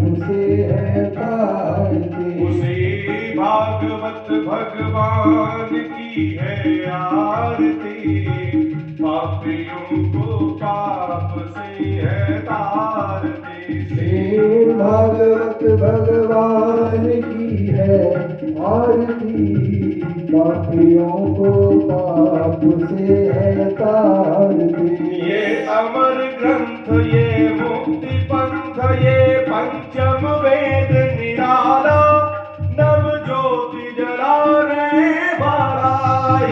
उसे है तारते। उसे भागवत भगवान की है आरती, पापियों को पाप से है तारते। श्री भागवत भगवान की है आरती, पापियों को पाप से है तारते। ये अमर ग्रंथ, ये मुक्ति पंथ, ये पंचम वेद निराला, नव ज्योति जलाने वाला।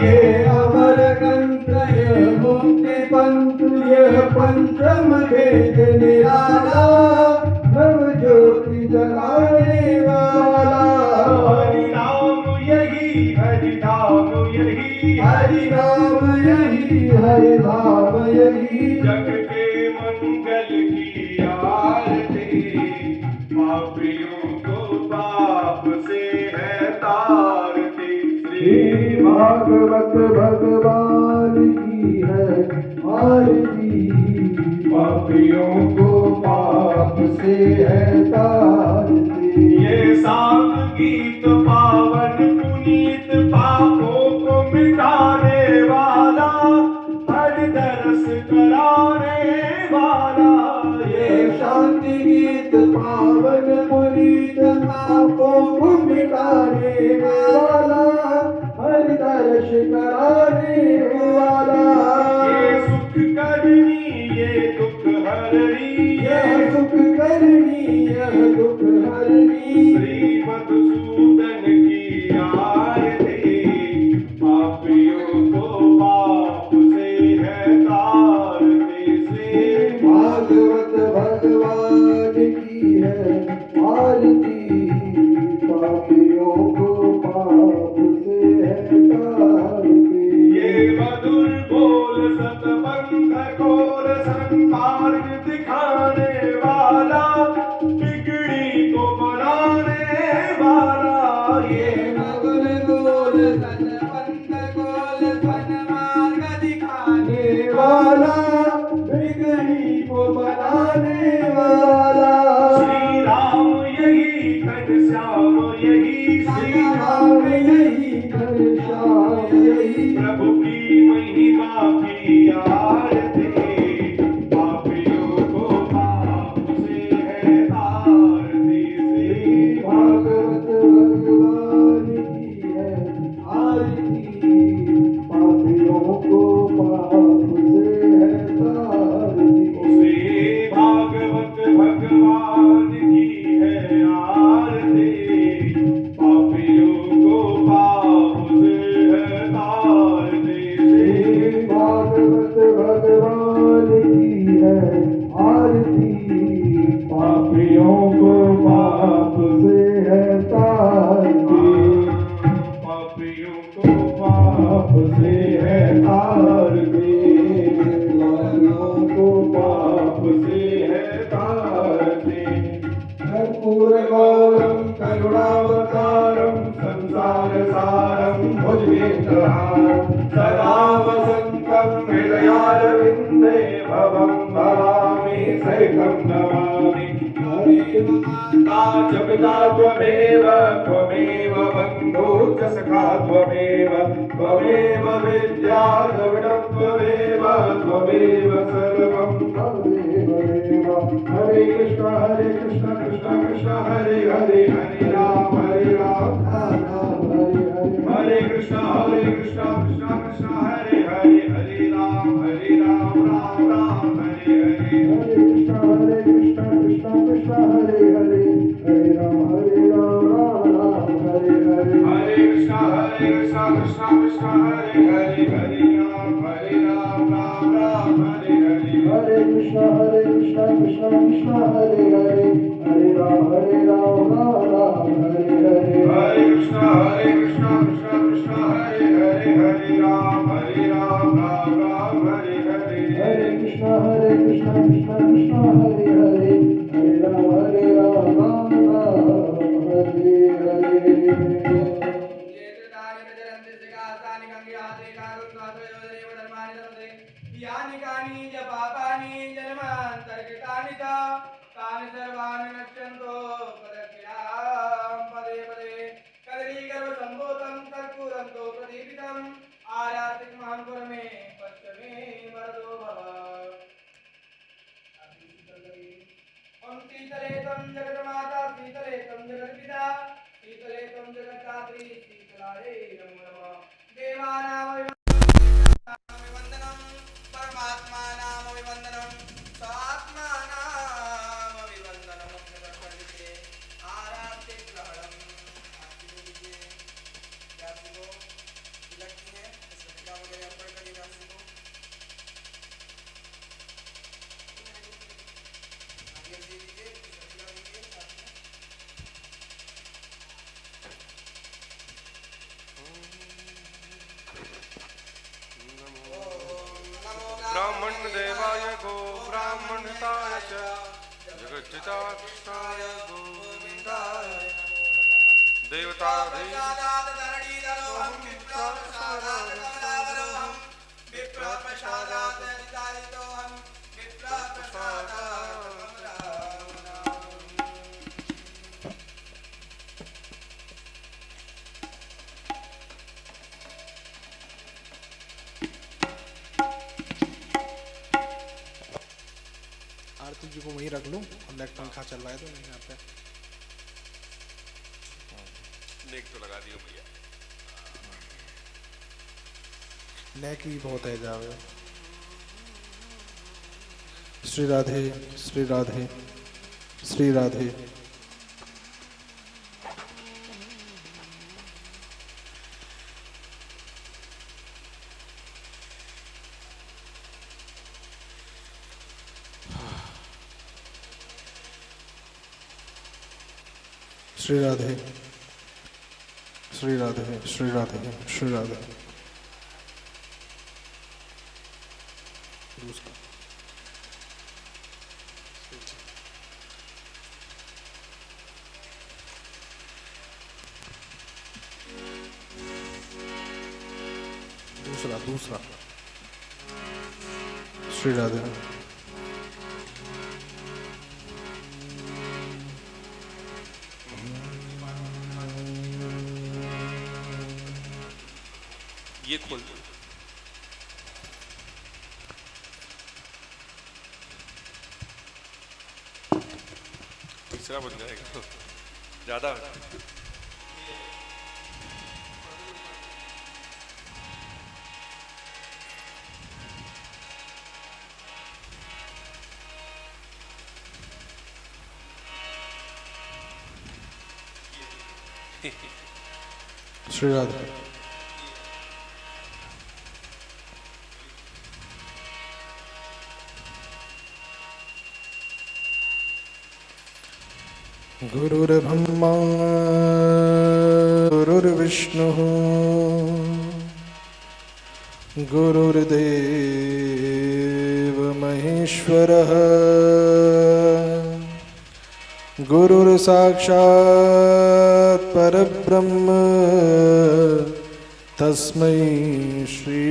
ये अमर ग्रंथ, ये मुक्ति पंथ, ये पंचम वेद निराला, नव ज्योति जलाने वाला। हरि नाम यही, हरि नाम यही, हरि नाम यही, हरि नाम यही, जग के मंगल की आरती, पापियों को पाप से है तारती। श्री भागवत भगवान की है आरती, पापियों को पाप से है तारती। ये सात गीत पावन पुनीत, पापों को मिटाने वाला, हरि दरस कराने वाला। ये शांति गीत पावन पुनीत, पापों को मिटाने वाला, हरि दर्श कराने वाला। ये सुख करनी, ये दुख हरणी, यह सुख करनी, यह दुख हरनी, श्री मधुसूदन की आरती, पापियों को पाप से है तारती। श्री भागवत भगवान की है आरती, पापियों को पाप से है तारती। ये मधुर बोल सतबंध घोर संमार्ग दिखाने वाला, बिगड़ी को बनाने वाला। ये मधुर बोल सतबंध गोल सन्मार्ग दिखाने वाला, बिगड़ी को बनाने वाला। श्री राम यही, घनश्याम यही, श्री राम यही, घनश्याम यही, प्रभु की महिमा की आरती, पापियों को पाप से है तारती। श्री भागवत भगवान की है आरती, पापियों को पाप से है तारती। उसे भागवत भगवान की है आरती, पापियों को पाप से है तारती। श्री भागवत भगवान की है आरती, पापियों को पाप से है तारती। पापियों को पाप से है तारती, पापियों को पाप से है तारती। कर्पूरगौरं करुणावतारं संसार सारं भुजगेन्द्रहारं, सदा वसन्तं हृदयारविन्दे भवं भवामि सहितं नमामि। हरे माता च पिता त्वमेव, त्वमेव बन्धु च सखा त्वमेव, त्वमेव विद्या द्रविणं त्वमेव, त्वमेव सर्वं त्वमेव। हरे कृष्ण कृष्ण कृष्ण हरे हरे, हरे राम राम हरे हरे। हरे कृष्ण कृष्ण कृष्ण हरे हरे, हरे राम राम राम हरे हरे। हरे कृष्ण कृष्ण हरे हरे, हरे राम राम हरे हरे। हरे कृष्ण कृष्ण कृष्ण हरे हरे, हरे राम राम हरे हरे। हरे कृष्ण कृष्ण कृष्ण हरे हरे, हरे राम राम हरे हरे। हरे कृष्ण कृष्ण कृष्ण हरे हरे, हरे राम राम हरे हरे। हरे कृष्ण कृष्ण कृष्ण हरे हरे, हरे राम राम हरे हरे। शीतले त्वं जगन्माता शीतले त्वं जगन्पिता शीतले त्वं जगद्धात्री शीतलायै नमो नमः देवानामभिवन्दनं परमात्मानामभिवन्दनं स्वात्मानामभिवन्दनं सर्वस्य आराध्य ग्रहणं आशीर्वदिते राशि को लगती है सत्या वगैरह पढ़ कर राशि को आगे दे दीजिए सत्या दीजिए साथ में ब्राह्मण देवाय गो ब्राह्मणताय च जगच्चिताक्षाय गोविन्दाय देवता आरती जी को वहीं रख लूं और नेक पंखा चल रहा है तो नहीं यहाँ पे नेक तो लगा दियो भैया नेक ही बहुत है जावे श्री राधे श्री राधे श्री राधे श्री राधे श्री राधे श्री राधे श्री राधे दूसरा दूसरा दूसरा श्री राधे ये खोल दो तीसरा बन जाएगा ज्यादा श्री राधे गुरुर्ब्रह्मा गुरुर्विष्णुः गुरुर्देव महेश्वरः गुरुर्साक्षात् परब्रह्म तस्मै श्री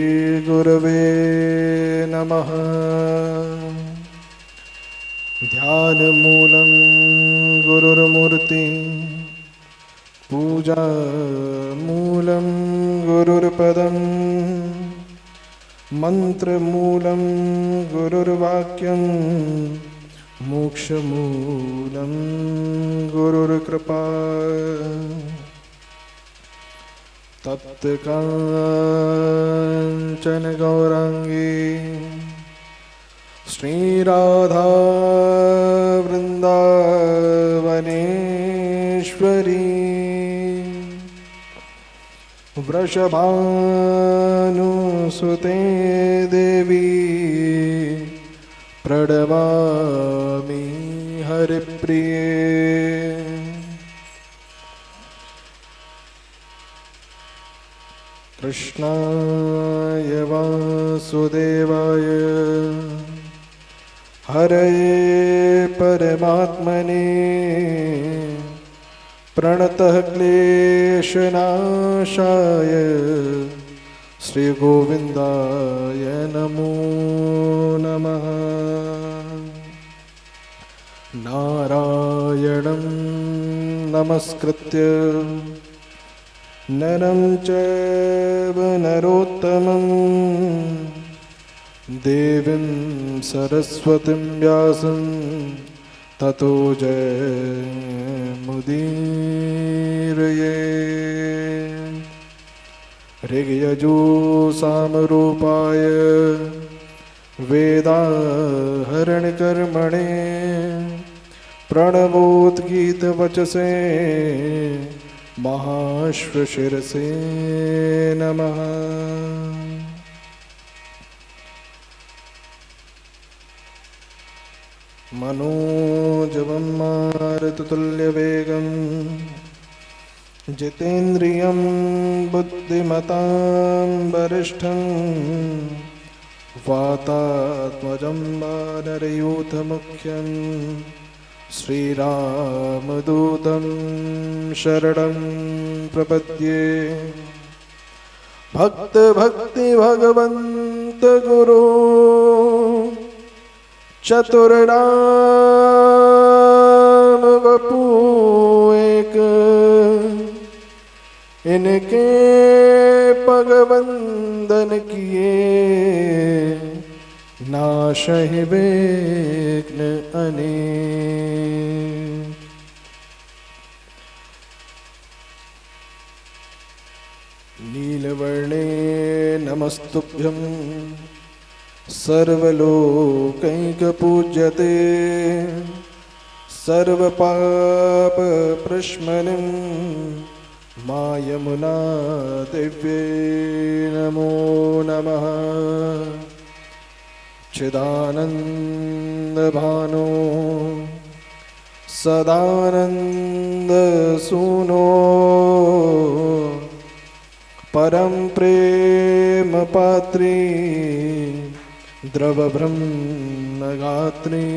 गुरवे नमः ध्यानमूलं गुरुर्मूर्ति पूजामूलं गुरुर्पदं मन्त्रमूलं गुरुर्वाक्यं मोक्षमूलं गुरुर्कृपा तप्तकाञ्चन गौराङ्गी श्रीराधा वृन्दावनेश्वरी वृषभानुसुते देवी प्रणमामि हरिप्रिये कृष्णाय वासुदेवाय हरे परमात्मने प्रणतः क्लेशनाशाय श्रीगोविन्दाय नमो नमः नारायणं नमस्कृत्य नरं चैव नरोत्तमं देवीं सरस्वतीं व्यासं ततो जय मुदीरये। ऋग्यजु सामरूपाय वेदाहरणकर्मणे प्रणवोद्गीतवचसे महाश्वशिरसे नमः। मनोजवं मारुततुल्यवेगं जितेन्द्रियं बुद्धिमतां वरिष्ठं वातात्मजं वानरयूथमुख्यं श्रीरामदूतं शरणं प्रपद्ये। भक्त भक्ति भगवंत गुरु चतुर्नाम वपू एक, इनके पग वंदन किए नाशहि विघ्न अनेक। नीलवर्णे नमस्तुभ्यं सर्वलोकैकपूज्यते सर्वपापप्रशमनं मायमुना दिव्ये नमो नमः। चिदानन्दभानो सदानन्दसूनो परं प्रेम पात्री द्रवब्रह्मगात्री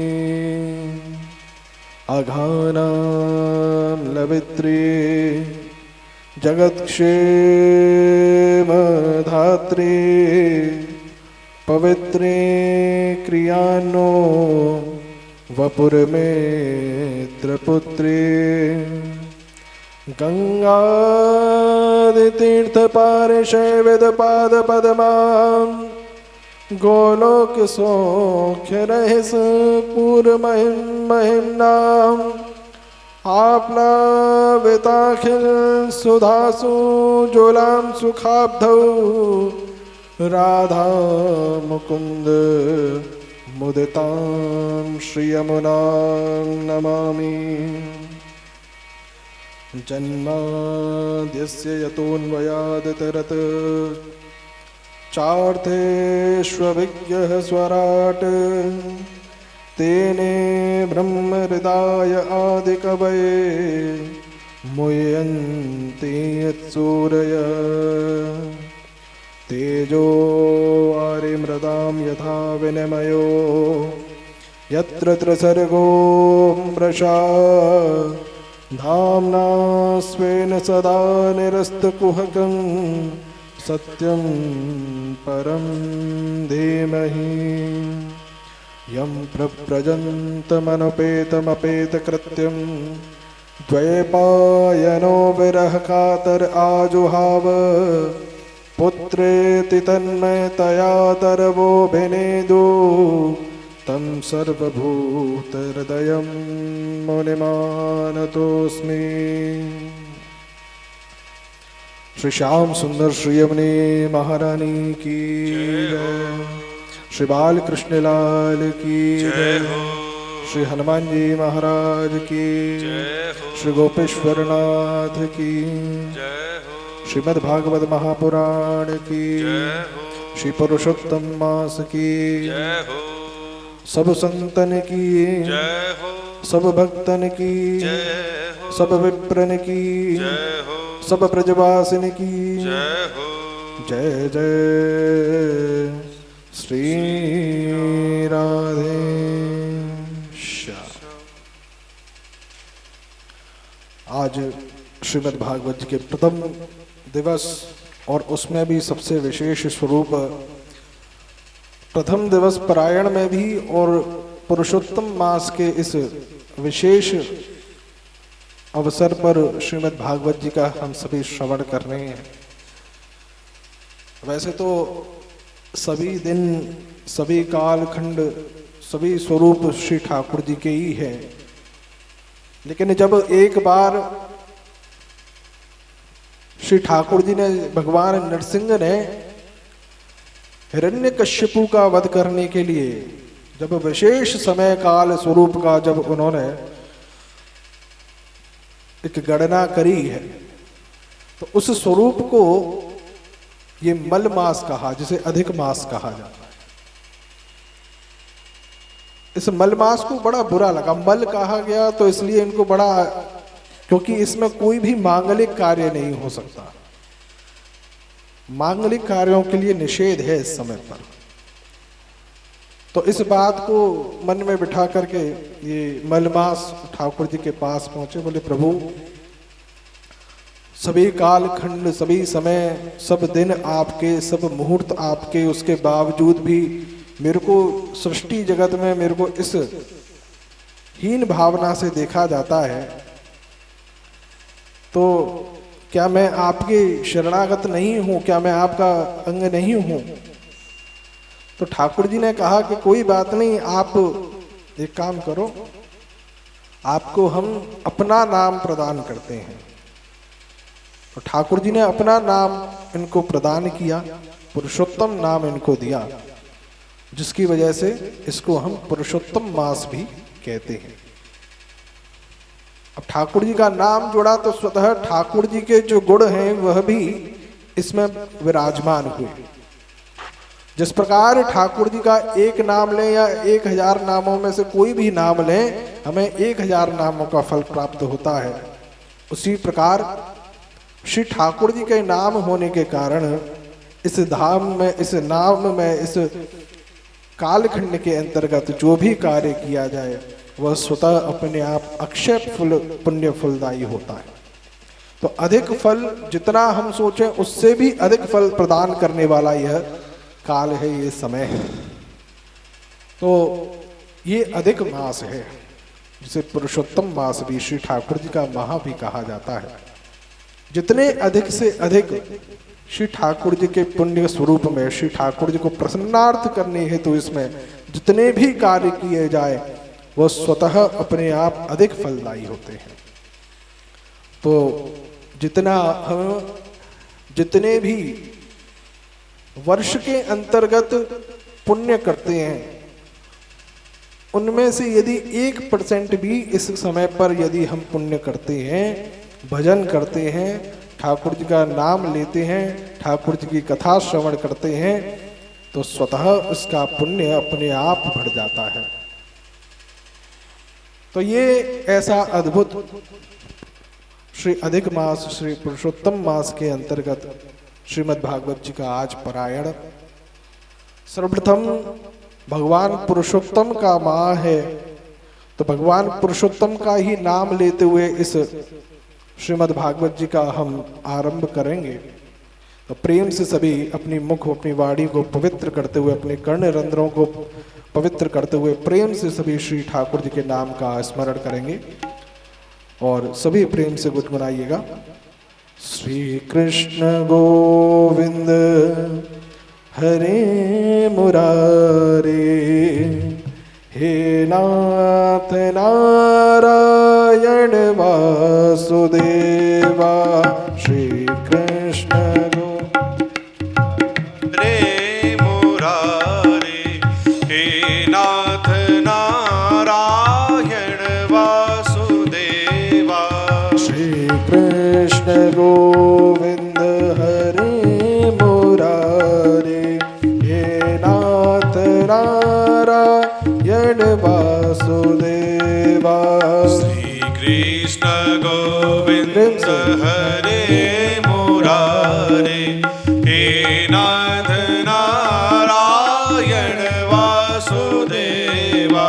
अघानां लवित्री जगत्क्षेमधात्री पवित्रे क्रियान्नो वपुरमेत्रपुत्री गंगादितीर्थपारिशैवेदपादपद्मां गोलोक सौख्य रहस पूर्वमहिम्नाम् आप्लाविताखिल सुधासु जोलां सुखाब्धौ राधा मुकुंद मुदितां श्रीयमुनां नमामि। जन्माद्यस्य यतोऽन्वयादितरत् चार्थेष्वभिज्ञः स्वराट् तेने ब्रह्महृदाय आदिकवये मुह्यन्ति यत्सूरयः। तेजो वारिमृदां यथा विनिमयो यत्र त्रिसर्गो मृषा धाम्ना स्वेन सदा निरस्तकुहकं सत्यं परं धीमहि। यं प्रव्रजन्तमनुपेतमपेतकृत्यं द्वैपायनो विरहकातर आजुहाव पुत्रेति तन्मयतया तरवोऽभिनेदु तं सर्वभूतहृदयं मुनिमानतोऽस्मि। श्री श्याम सुंदर श्री यमुने महारानी की जय। श्री बाल कृष्ण लाल की जय। श्री हनुमान जी महाराज की जय। श्री गोपेश्वरनाथ की जय। श्रीमद् भागवत महापुराण की जय। श्री पुरुषोत्तम मास की जय। सब संतन की जय। सब भक्तन की जय। सब विप्रन की जय। सब ब्रजवासिन की जय जय श्री राधे श्याम। आज श्रीमद् भागवत जी के प्रथम दिवस और उसमें भी सबसे विशेष स्वरूप प्रथम दिवस पारायण में भी और पुरुषोत्तम मास के इस विशेष अवसर पर श्रीमद् भागवत जी का हम सभी श्रवण कर रहे हैं। वैसे तो सभी दिन, सभी कालखंड, सभी स्वरूप श्री ठाकुर जी के ही हैं, लेकिन जब एक बार श्री ठाकुर जी ने, भगवान नरसिंह ने हिरण्यकश्यपु का वध करने के लिए जब विशेष समय काल स्वरूप का जब उन्होंने एक गणना करी है, तो उस स्वरूप को ये मल मास कहा, जिसे अधिक मास कहा जाता है। इस मल मास को बड़ा बुरा लगा, मल कहा गया तो इसलिए इनको बड़ा, क्योंकि इसमें कोई भी मांगलिक कार्य नहीं हो सकता, मांगलिक कार्यों के लिए निषेध है इस समय पर। तो इस बात को मन में बिठा करके ये मलमास ठाकुर जी के पास पहुंचे, बोले प्रभु सभी काल खंड, सभी समय, सब दिन आपके, सब मुहूर्त आपके, उसके बावजूद भी मेरे को सृष्टि जगत में मेरे को इस हीन भावना से देखा जाता है, तो क्या मैं आपके शरणागत नहीं हूं? क्या मैं आपका अंग नहीं हूं? तो ठाकुर जी ने कहा कि कोई बात नहीं, आप एक काम करो, आपको हम अपना नाम प्रदान करते हैं। तो ठाकुर जी ने अपना नाम इनको प्रदान किया, पुरुषोत्तम नाम इनको दिया, जिसकी वजह से इसको हम पुरुषोत्तम मास भी कहते हैं। अब ठाकुर जी का नाम जुड़ा तो स्वतः ठाकुर जी के जो गुण हैं वह भी इसमें विराजमान हुए। जिस प्रकार ठाकुर जी का एक नाम लें या 1000 नामों में से कोई भी नाम लें, हमें 1000 नामों का फल प्राप्त होता है, उसी प्रकार श्री ठाकुर जी के नाम होने के कारण इस धाम में, इस नाम में, इस कालखंड के अंतर्गत जो भी कार्य किया जाए वह स्वतः अपने आप अक्षय फल, पुण्य फलदायी होता है। तो अधिक फल जितना हम सोचें उससे भी अधिक फल प्रदान करने वाला यह काल है, ये समय है। तो ये अधिक मास है, जिसे पुरुषोत्तम मास भी, श्री ठाकुर जी का माह भी कहा जाता है। जितने अधिक से अधिक श्री ठाकुर जी के पुण्य स्वरूप में, श्री ठाकुर जी को प्रसन्नार्थ करने हेतु तो इसमें जितने भी कार्य किए जाए वह स्वतः अपने आप अधिक फलदायी होते हैं। तो जितना हम जितने भी वर्ष के अंतर्गत पुण्य करते हैं, उनमें से यदि 1% भी इस समय पर यदि हम पुण्य करते हैं, भजन करते हैं, ठाकुर जी का नाम लेते हैं, ठाकुर जी की कथा श्रवण करते हैं, तो स्वतः उसका पुण्य अपने आप बढ़ जाता है। तो ये ऐसा अद्भुत श्री अधिक मास, श्री पुरुषोत्तम मास के अंतर्गत श्रीमद् भागवत जी का आज पारायण। सर्वप्रथम भगवान पुरुषोत्तम का माह है, तो भगवान पुरुषोत्तम का ही नाम लेते हुए इस श्रीमद् भागवत जी का हम आरंभ करेंगे। तो प्रेम से सभी अपनी मुख, अपनी वाणी को पवित्र करते हुए, अपने कर्ण रंध्रों को पवित्र करते हुए प्रेम से सभी श्री ठाकुर जी के नाम का स्मरण करेंगे और सभी प्रेम से गुनगुनाइएगा। श्री कृष्ण गोविंद हरे मुरारे, हे नाथ नारायण वासुदेवा। श्री कृष्ण रे मुरारे, हे नाथ नारायण वासुदेवा। श्री कृष्ण गोविंद हरे मुरारे, हे नाथ नारायण वासुदेवा। श्री कृष्ण गोविंद हरे मुरारे, हे नाथ नारायण वासुदेवा।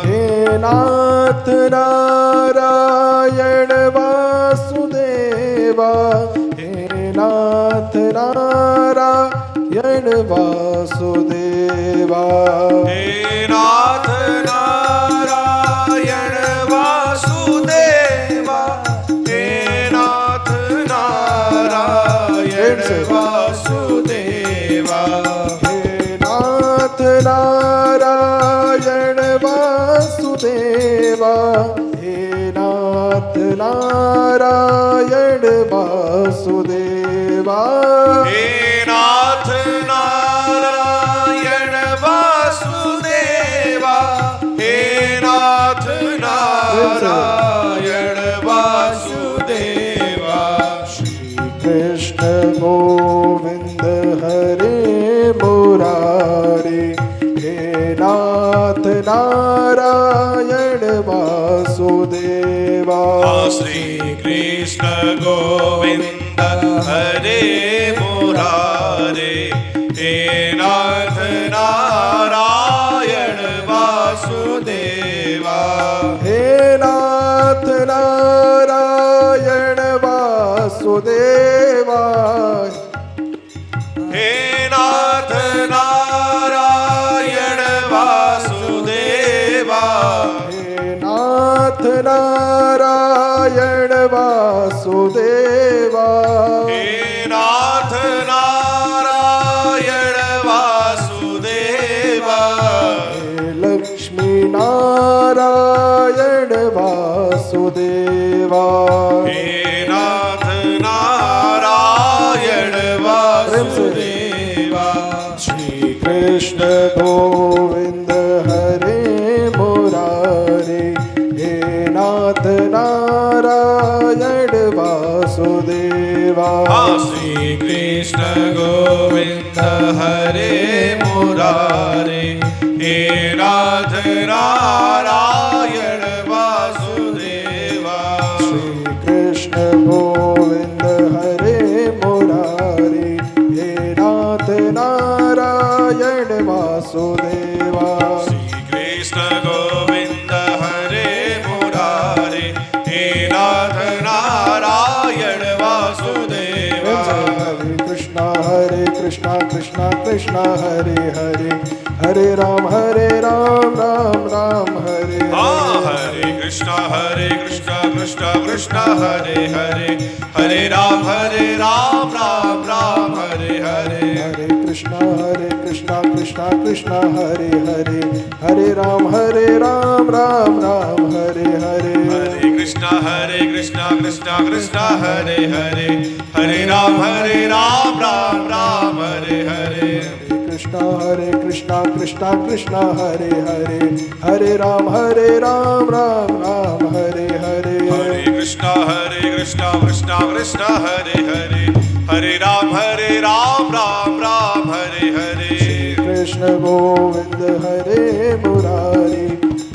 हे नाथ नारायण वासुदेवा, हे नाथ नारायण वासुदेवा। हे नाथ नारायण वासुदेवा, हे नाथ नारायण वासुदेवा। हे नाथ नारायण वासुदेवा, हे नाथ नारायण वासुदेवा हे नाथ नारायण वासुदेवा हे नाथ नारायण वासुदेवा श्री कृष्ण गोविंद हरे मुरारी हे नाथ नारायण वासुदेवा श्री कृष्ण गोविंद हरे मुरारे हे नाथ नारायण वासुदेवा हे नाथ नारायण वासुदेवा हे नाथ नारायण वासुदेवा हे नाथ नारायण वासुदेवा हे नाथ नारायण वासुदेवा हे लक्ष्मी नारायण वासुदेवा हे नाथ नारायण वासुदेवा श्री कृष्ण गोविंद हरे मुरारी हे नाथ नारायण वासुदेवा श्री कृष्ण गोविंद हरे मुरारे हे नाथ नारायण वासुदेवा श्री कृष्ण गोविंद हरे मुरारी हे नाथ नारायण वासुदेवा श्री कृष्ण गोविंद हरे मुरारे हे नाथ नारायण वासुदेवा हरे कृष्णा कृष्णा कृष्णा हरे हरे हरे राम राम राम हरे हरे कृष्णा कृष्णा कृष्णा हरे हरे हरे राम राम राम हरे हरे हरे कृष्णा कृष्णा कृष्णा हरे हरे हरे राम राम राम हरे हरे हरे कृष्णा कृष्णा कृष्णा हरे हरे हरे राम राम हरे हरे कृष्णा कृष्णा हरे हरे हरे राम राम हरे हरे हरे कृष्णा कृष्णा कृष्णा हरे हरे हरे राम राम हरे हरे कृष्ण गोविंद हरे मुरारी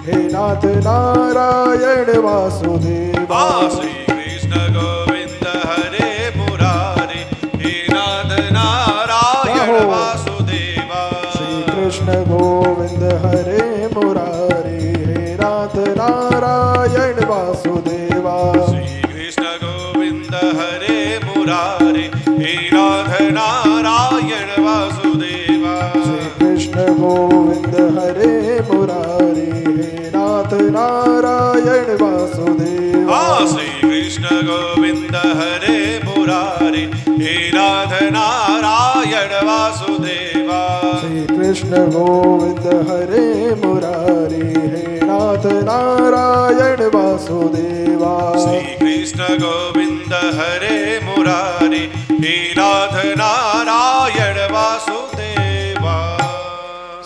हे नाथ नारायण वासुदेवा श्री कृष्ण गोविंद हरे मुरारे हे नाथ नारायण वासुदेवा श्री कृष्ण गोविंद हरे मुरारी हे नाथ नारायण वासुदेवा श्री कृष्ण गोविंद हरे मुरारे हे नाथ नारायण वासुदेवा श्री कृष्ण गोविंद हरे मुरारी हे नाथ नारायण वासुदेवा श्री कृष्ण गोविंद हरे मुरारे हे नाथ नारायण वासुदेवा श्री कृष्ण गोविंद हरे मुरारी हे नाथ नारायण वासुदेवा श्री कृष्ण गोविंद हरे मुरारे हे नाथ नारायण वासुदेवा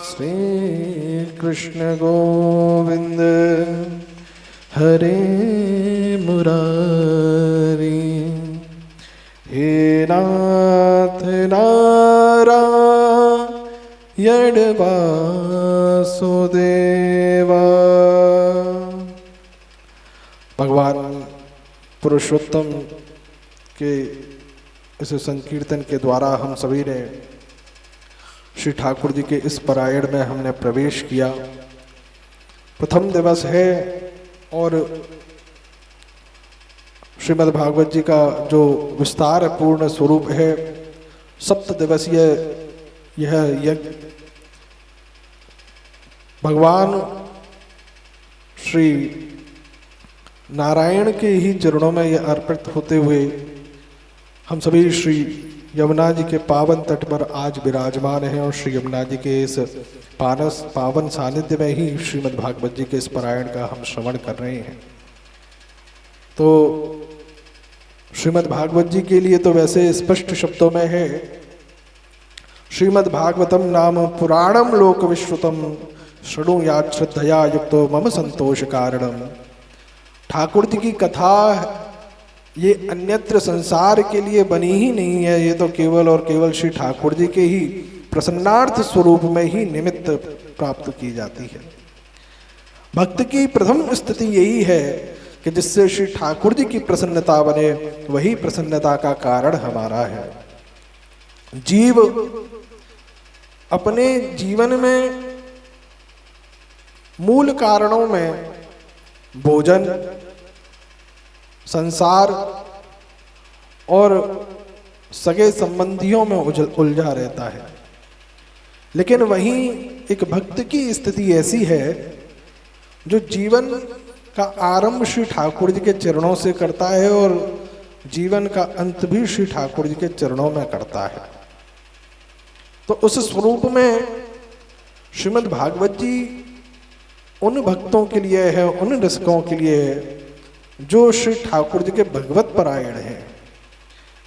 श्री कृष्ण गोविंद हरे मुरारी हे नाथ नारायण वासुदेवा। भगवान पुरुषोत्तम के इस संकीर्तन के द्वारा हम सभी ने श्री ठाकुर जी के इस पारायण में हमने प्रवेश किया। प्रथम दिवस है और श्रीमद् भागवत जी का जो विस्तार पूर्ण स्वरूप है, सप्त दिवसीय यह यज्ञ भगवान श्री नारायण के ही चरणों में यह अर्पित होते हुए हम सभी श्री यमुना जी के पावन तट पर आज विराजमान हैं और श्री यमुना जी के इस पावन सानिध्य में ही श्रीमद् भागवत जी के इस पारायण का हम श्रवण कर रहे हैं। तो श्रीमद् भागवत जी के लिए तो वैसे स्पष्ट शब्दों में है, श्रीमद् भागवतम नाम पुराणम लोक विश्रुतम शृणुयात् श्रद्धया युक्तो मम संतोष कारणम। ठाकुर जी की कथा ये अन्यत्र संसार के लिए बनी ही नहीं है, ये तो केवल और केवल श्री ठाकुर जी के ही प्रसन्नार्थ स्वरूप में ही निमित्त प्राप्त की जाती है। भक्त की प्रथम स्थिति यही है कि जिससे श्री ठाकुर जी की प्रसन्नता बने, वही प्रसन्नता का कारण हमारा है। जीव अपने जीवन में मूल कारणों में भोजन, संसार और सगे संबंधियों में उलझा रहता है, लेकिन वहीं एक भक्त की स्थिति ऐसी है जो जीवन का आरंभ श्री ठाकुर जी के चरणों से करता है और जीवन का अंत भी श्री ठाकुर जी के चरणों में करता है। तो उस स्वरूप में श्रीमद् भागवत जी उन भक्तों के लिए है, उन रसिकों के लिए है जो श्री ठाकुर जी के भगवत परायण हैं।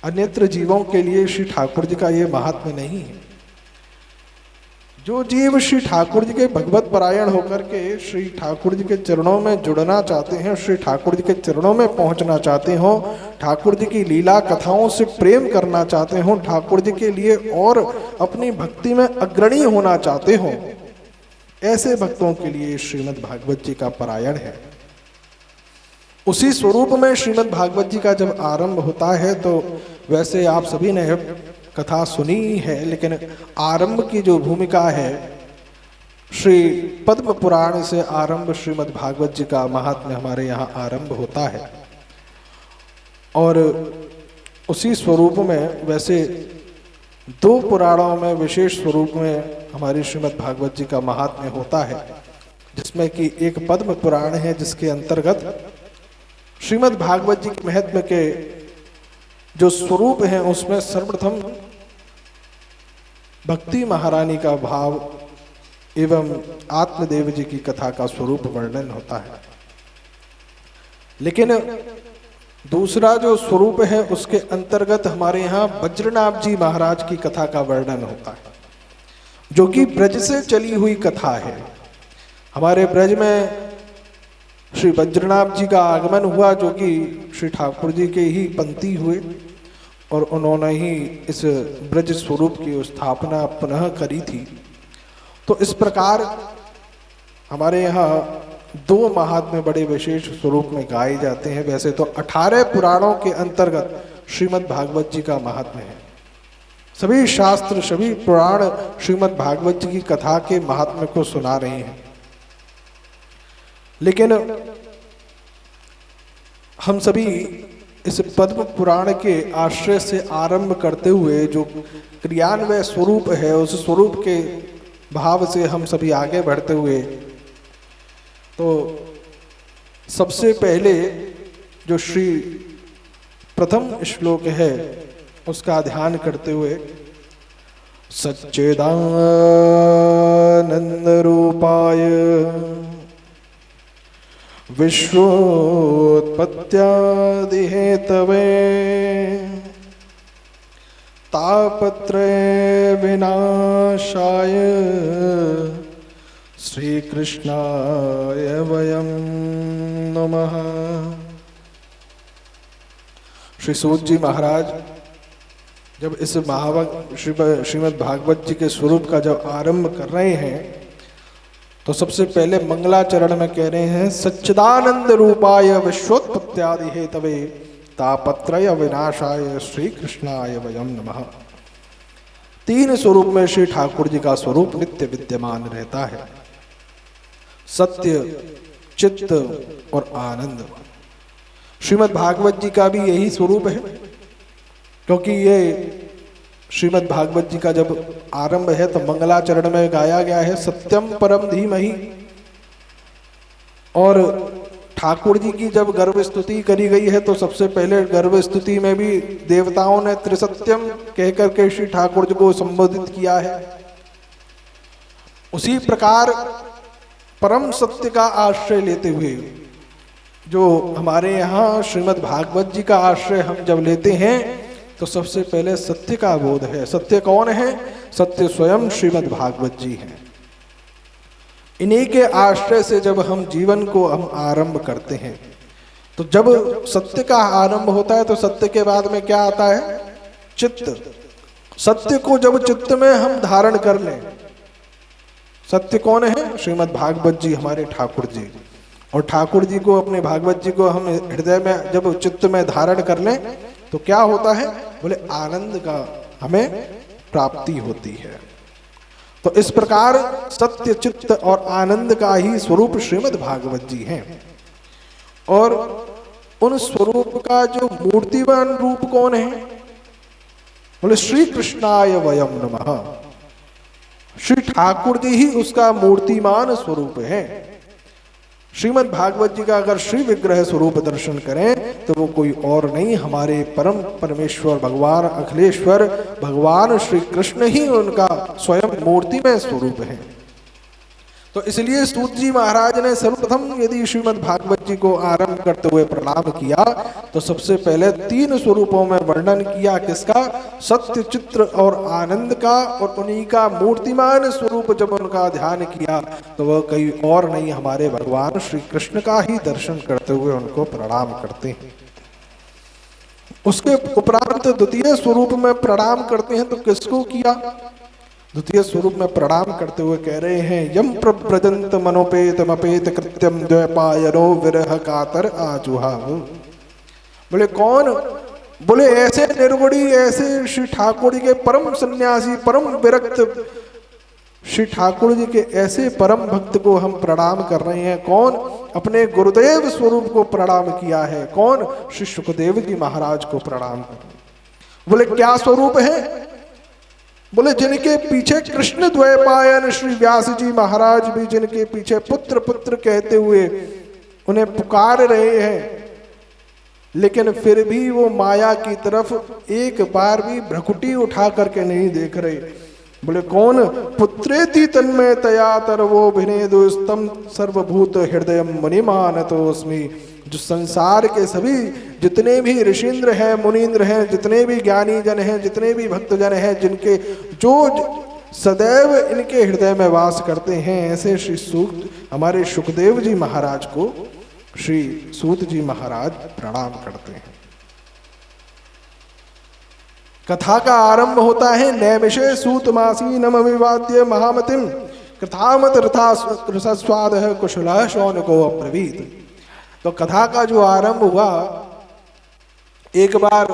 अन्यत्र जीवों के लिए श्री ठाकुर जी का ये महात्म्य नहीं है। जो जीव श्री ठाकुर जी के भगवत परायण होकर के श्री ठाकुर जी के चरणों में जुड़ना चाहते हैं, श्री ठाकुर जी के चरणों में पहुंचना चाहते हो, ठाकुर जी की लीला कथाओं से प्रेम करना चाहते हो, ठाकुर जी के लिए और अपनी भक्ति में अग्रणी होना चाहते हो, ऐसे भक्तों के लिए श्रीमद् भागवत जी का परायण है। उसी स्वरूप में श्रीमद् भागवत जी का जब आरंभ होता है तो वैसे आप सभी ने कथा सुनी है, लेकिन आरंभ की जो भूमिका है, श्री पद्म पुराण से आरंभ श्रीमद् भागवत जी का महात्म्य हमारे यहाँ आरंभ होता है। और उसी स्वरूप में वैसे दो पुराणों में विशेष स्वरूप में हमारी श्रीमद् भागवत जी का महात्म्य होता है, जिसमें कि एक पद्म पुराण है जिसके अंतर्गत श्रीमद् भागवत जी के महत्व के जो स्वरूप हैं उसमें सर्वप्रथम भक्ति महारानी का भाव एवं आत्मदेव जी की कथा का स्वरूप वर्णन होता है। लेकिन दूसरा जो स्वरूप है उसके अंतर्गत हमारे यहाँ वज्रनाभ जी महाराज की कथा का वर्णन होता है, जो कि ब्रज से चली हुई कथा है। हमारे ब्रज में श्री वज्रनाभ जी का आगमन हुआ, जो कि श्री ठाकुर जी के ही पंथी हुए और उन्होंने ही इस ब्रज स्वरूप की स्थापना पुनः करी थी। तो इस प्रकार हमारे यहाँ दो महात्म्य बड़े विशेष स्वरूप में गाए जाते हैं। वैसे तो 18 पुराणों के अंतर्गत श्रीमद् भागवत जी का महात्म्य है। सभी शास्त्र, सभी पुराण श्रीमद् भागवत जी की कथा के महात्म्य को सुना रहे हैं, लेकिन हम सभी इस पद्म पुराण के आश्रय से आरंभ करते हुए जो क्रियान्वय स्वरूप है, उस स्वरूप के भाव से हम सभी आगे बढ़ते हुए, तो सबसे पहले जो श्री प्रथम श्लोक है उसका ध्यान करते हुए, सच्चिदानंद रूपाय विश्वोत्पत्त्यादि हेतवे तापत्रय विनाशाय श्री कृष्णाय वयं नमः। श्री सूत जी महाराज जब इस श्रीमद् भागवत जी के स्वरूप का जब आरंभ कर रहे हैं तो सबसे पहले मंगलाचरण में कह रहे हैं, सच्चिदानंद रूपाय विश्वोत्पत्त्यादि हेतवे तापत्रय विनाशाय श्री कृष्णाय वयं नमः। तीन स्वरूप में श्री ठाकुर जी का स्वरूप नित्य विद्यमान रहता है, सत्य, चित्त और आनंद। श्रीमद् भागवत जी का भी यही स्वरूप है, क्योंकि ये श्रीमद् भागवत जी का जब आरंभ है तो मंगलाचरण में गाया गया है, सत्यम परम धीमहि। और ठाकुर जी की जब गर्भ स्तुति करी गई है तो सबसे पहले गर्भ स्तुति में भी देवताओं ने त्रिसत्यम कहकर के श्री ठाकुर जी को संबोधित किया है। उसी प्रकार परम सत्य का आश्रय लेते हुए जो हमारे यहाँ श्रीमद् भागवत जी का आश्रय हम जब लेते हैं तो सबसे पहले सत्य का बोध है। सत्य कौन है? सत्य स्वयं श्रीमद् भागवत जी हैं। इन्हीं के आश्रय से जब हम जीवन को हम आरंभ करते हैं, तो जब सत्य का आरंभ होता है तो सत्य के बाद में क्या आता है? चित्त। सत्य को जब चित्त में हम धारण कर लें, सत्य कौन है? श्रीमद् भागवत जी, हमारे ठाकुर जी। और ठाकुर जी को, अपने भागवत जी को हम हृदय में जब चित्त में धारण कर लें तो क्या होता है? बोले आनंद का हमें प्राप्ति होती है। तो इस प्रकार सत्य, चित्त और आनंद का ही स्वरूप श्रीमद् भागवत जी हैं। और उन स्वरूप का जो मूर्तिवान रूप कौन है? बोले श्री कृष्णाय वयम नमः। श्री ठाकुर जी ही उसका मूर्तिमान स्वरूप है। श्रीमद् भागवत जी का अगर श्री विग्रह स्वरूप दर्शन करें तो वो कोई और नहीं, हमारे परम परमेश्वर भगवान अखिलेश्वर भगवान श्री कृष्ण ही उनका स्वयं मूर्तिमय स्वरूप है। तो इसलिए सूत जी महाराज ने सर्वप्रथम यदि श्रीमद् भागवत जी को आरंभ करते हुए प्रणाम किया तो सबसे पहले 3 स्वरूपों में वर्णन किया। किसका? सत्य, चित्र और आनंद का। और उन्हीं का मूर्तिमान स्वरूप जब उनका ध्यान किया तो वह कहीं और नहीं, हमारे भगवान श्री कृष्ण का ही दर्शन करते हुए उनको प्रणाम करते हैं। उसके उपरांत द्वितीय स्वरूप में प्रणाम करते हैं तो किसको किया? द्वितीय स्वरूप में प्रणाम करते हुए कह रहे हैं यम प्रव्रजंत मनोपेत मपेत कृत्यम द्वैपायनो विरह कातर आजुहाव। बोले कौन? बोले ऐसे निर्गुणी, ऐसे श्री ठाकुर जी के परम सन्यासी, परम विरक्त श्री ठाकुर जी के ऐसे परम भक्त को हम प्रणाम कर रहे हैं। कौन? अपने गुरुदेव स्वरूप को प्रणाम किया है। कौन? श्री सुखदेव जी महाराज को प्रणाम कर। बोले क्या स्वरूप है? बोले जिनके पीछे कृष्ण द्वैपायन श्री व्यास जी महाराज भी जिनके पीछे पुत्र पुत्र कहते हुए उन्हें पुकार रहे हैं, लेकिन फिर भी वो माया की तरफ एक बार भी भ्रकुटी उठा करके नहीं देख रहे। बोले कौन? पुत्रेति तन्मय तया तरवो भिनेदु स्तम सर्वभूत हृदय मुनिमानतोस्मि। जो संसार के सभी जितने भी ऋषिंद्र हैं, मुनीन्द्र हैं, जितने भी ज्ञानी जन हैं, जितने भी भक्तजन हैं, जिनके जो सदैव इनके हृदय में वास करते हैं, ऐसे श्री सूत हमारे सुखदेव जी महाराज को श्री सूत जी महाराज प्रणाम करते हैं। कथा का आरंभ होता है नैमिषे सूतमासीनम विवाद्य महामतिम कथामत रथास्वाद कुशल शौनको अब्रवीत। तो कथा का जो आरंभ हुआ, एक बार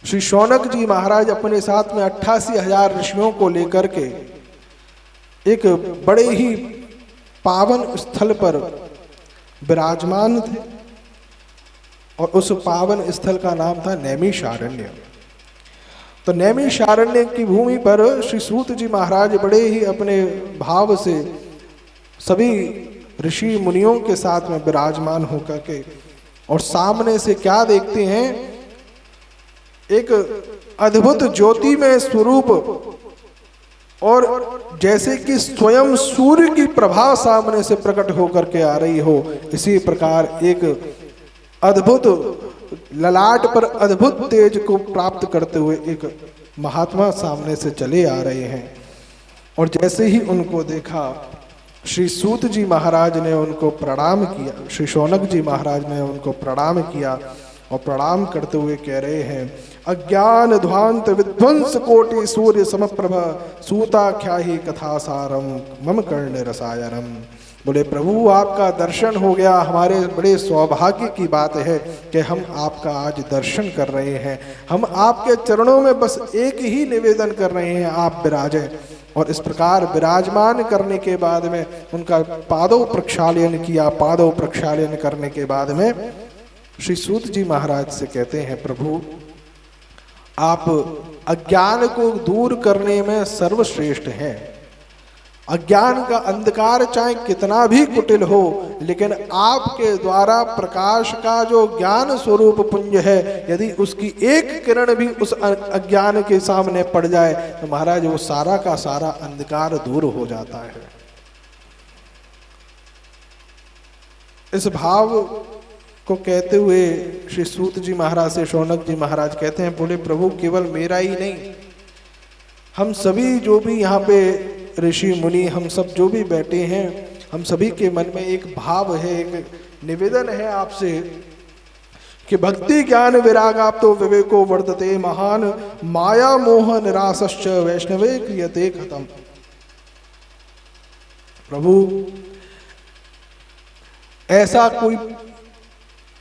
श्री शौनक जी महाराज अपने साथ में 88,000 ऋषियों को लेकर के एक बड़े ही पावन स्थल पर विराजमान थे और उस पावन स्थल का नाम था नैमिषारण्य। तो नैमिषारण्य की भूमि पर श्री सूत जी महाराज बड़े ही अपने भाव से सभी ऋषि मुनियों के साथ में विराजमान होकर के, और सामने से क्या देखते हैं? एक अद्भुत ज्योतिमय स्वरूप, और जैसे कि स्वयं सूर्य की प्रभा सामने से प्रकट होकर के आ रही हो, इसी प्रकार एक अद्भुत ललाट पर अद्भुत तेज को प्राप्त करते हुए एक महात्मा सामने से चले आ रहे हैं। और जैसे ही उनको देखा, श्री सूत जी महाराज ने उनको प्रणाम किया, श्री शौनक जी महाराज ने उनको प्रणाम किया और प्रणाम करते हुए कह रहे हैं अज्ञान ध्वांत विध्वंस कोटि सूर्य समप्रभ सूताख्याहि कथा सारम मम कर्ण रसायनम। बोले प्रभु आपका दर्शन हो गया, हमारे बड़े सौभाग्य की बात है कि हम आपका आज दर्शन कर रहे हैं। हम आपके चरणों में बस एक ही निवेदन कर रहे हैं, आप विराजें। और इस प्रकार विराजमान करने के बाद में उनका पादों प्रक्षालन किया। पादों प्रक्षालन करने के बाद में श्री सूत जी महाराज से कहते हैं प्रभु आप अज्ञान को दूर करने में सर्वश्रेष्ठ हैं। अज्ञान का अंधकार चाहे कितना भी कुटिल हो, लेकिन आपके द्वारा प्रकाश का जो ज्ञान स्वरूप पुंज है, यदि उसकी एक किरण भी उस अज्ञान के सामने पड़ जाए तो महाराज वो सारा का सारा अंधकार दूर हो जाता है। इस भाव को कहते हुए श्री सूत जी महाराज से शौनक जी महाराज कहते हैं, बोले प्रभु केवल मेरा ही नहीं, हम सभी जो भी यहाँ पे ऋषि मुनि हम सब जो भी बैठे हैं, हम सभी के मन में एक भाव है, एक निवेदन है आपसे कि भक्ति ज्ञान विराग आप तो विवेको वर्तते महान माया मोह निरासश्च वैष्णवे क्रियते खत्म। प्रभु ऐसा कोई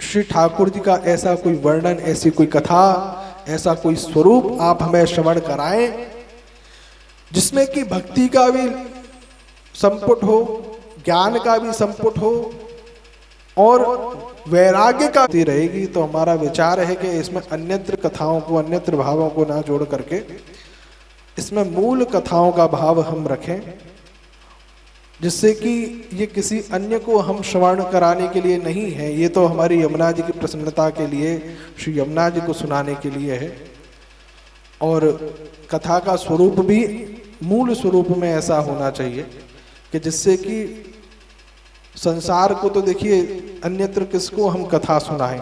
श्री ठाकुर जी का ऐसा कोई वर्णन, ऐसी कोई कथा, ऐसा कोई स्वरूप आप हमें श्रवण कराएं जिसमें कि भक्ति का भी संपुट हो, ज्ञान का भी संपुट हो और वैराग्य का भी रहेगी। तो हमारा विचार है कि इसमें अन्यत्र कथाओं को, अन्यत्र भावों को ना जोड़ करके इसमें मूल कथाओं का भाव हम रखें, जिससे कि ये किसी अन्य को हम श्रवण कराने के लिए नहीं है, ये तो हमारी यमुना जी की प्रसन्नता के लिए, श्री यमुना जी को सुनाने के लिए है। और कथा का स्वरूप भी मूल स्वरूप में ऐसा होना चाहिए कि जिससे कि संसार को तो देखिए अन्यत्र किसको हम कथा सुनाएं।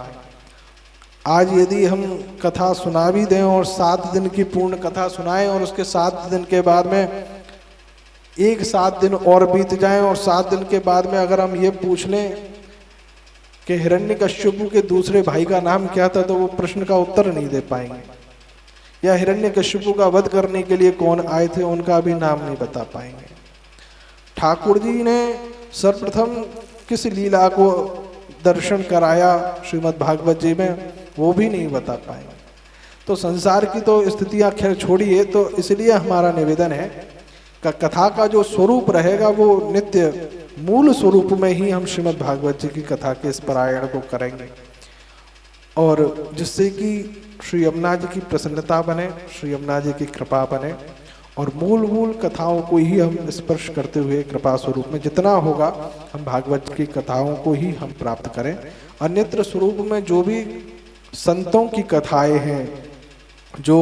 आज यदि हम कथा सुना भी दें और 7 दिन की पूर्ण कथा सुनाएं और उसके 7 दिन के बाद में एक 7 दिन और बीत जाएं और 7 दिन के बाद में अगर हम ये पूछ लें कि हिरण्यकश्यपु के दूसरे भाई का नाम क्या था, तो वो प्रश्न का उत्तर नहीं दे पाएंगे, या हिरण्यकश्यपु का वध करने के लिए कौन आए थे उनका भी नाम नहीं बता पाएंगे। ठाकुर जी ने सर्वप्रथम किस लीला को दर्शन कराया श्रीमद् भागवत जी में, वो भी नहीं बता पाएंगे। तो संसार की तो स्थितियां खैर छोड़िए, तो इसलिए हमारा निवेदन है कि कथा का जो स्वरूप रहेगा वो नित्य मूल स्वरूप में ही हम श्रीमद् भागवत जी की कथा के इस पारायण को करेंगे, और जिससे कि श्री यमुना जी की प्रसन्नता बने, श्री यमुना जी की कृपा बने, और मूल कथाओं को ही हम स्पर्श करते हुए कृपा स्वरूप में जितना होगा हम भागवत की कथाओं को ही हम प्राप्त करें। अन्यत्र स्वरूप में जो भी संतों की कथाएं हैं, जो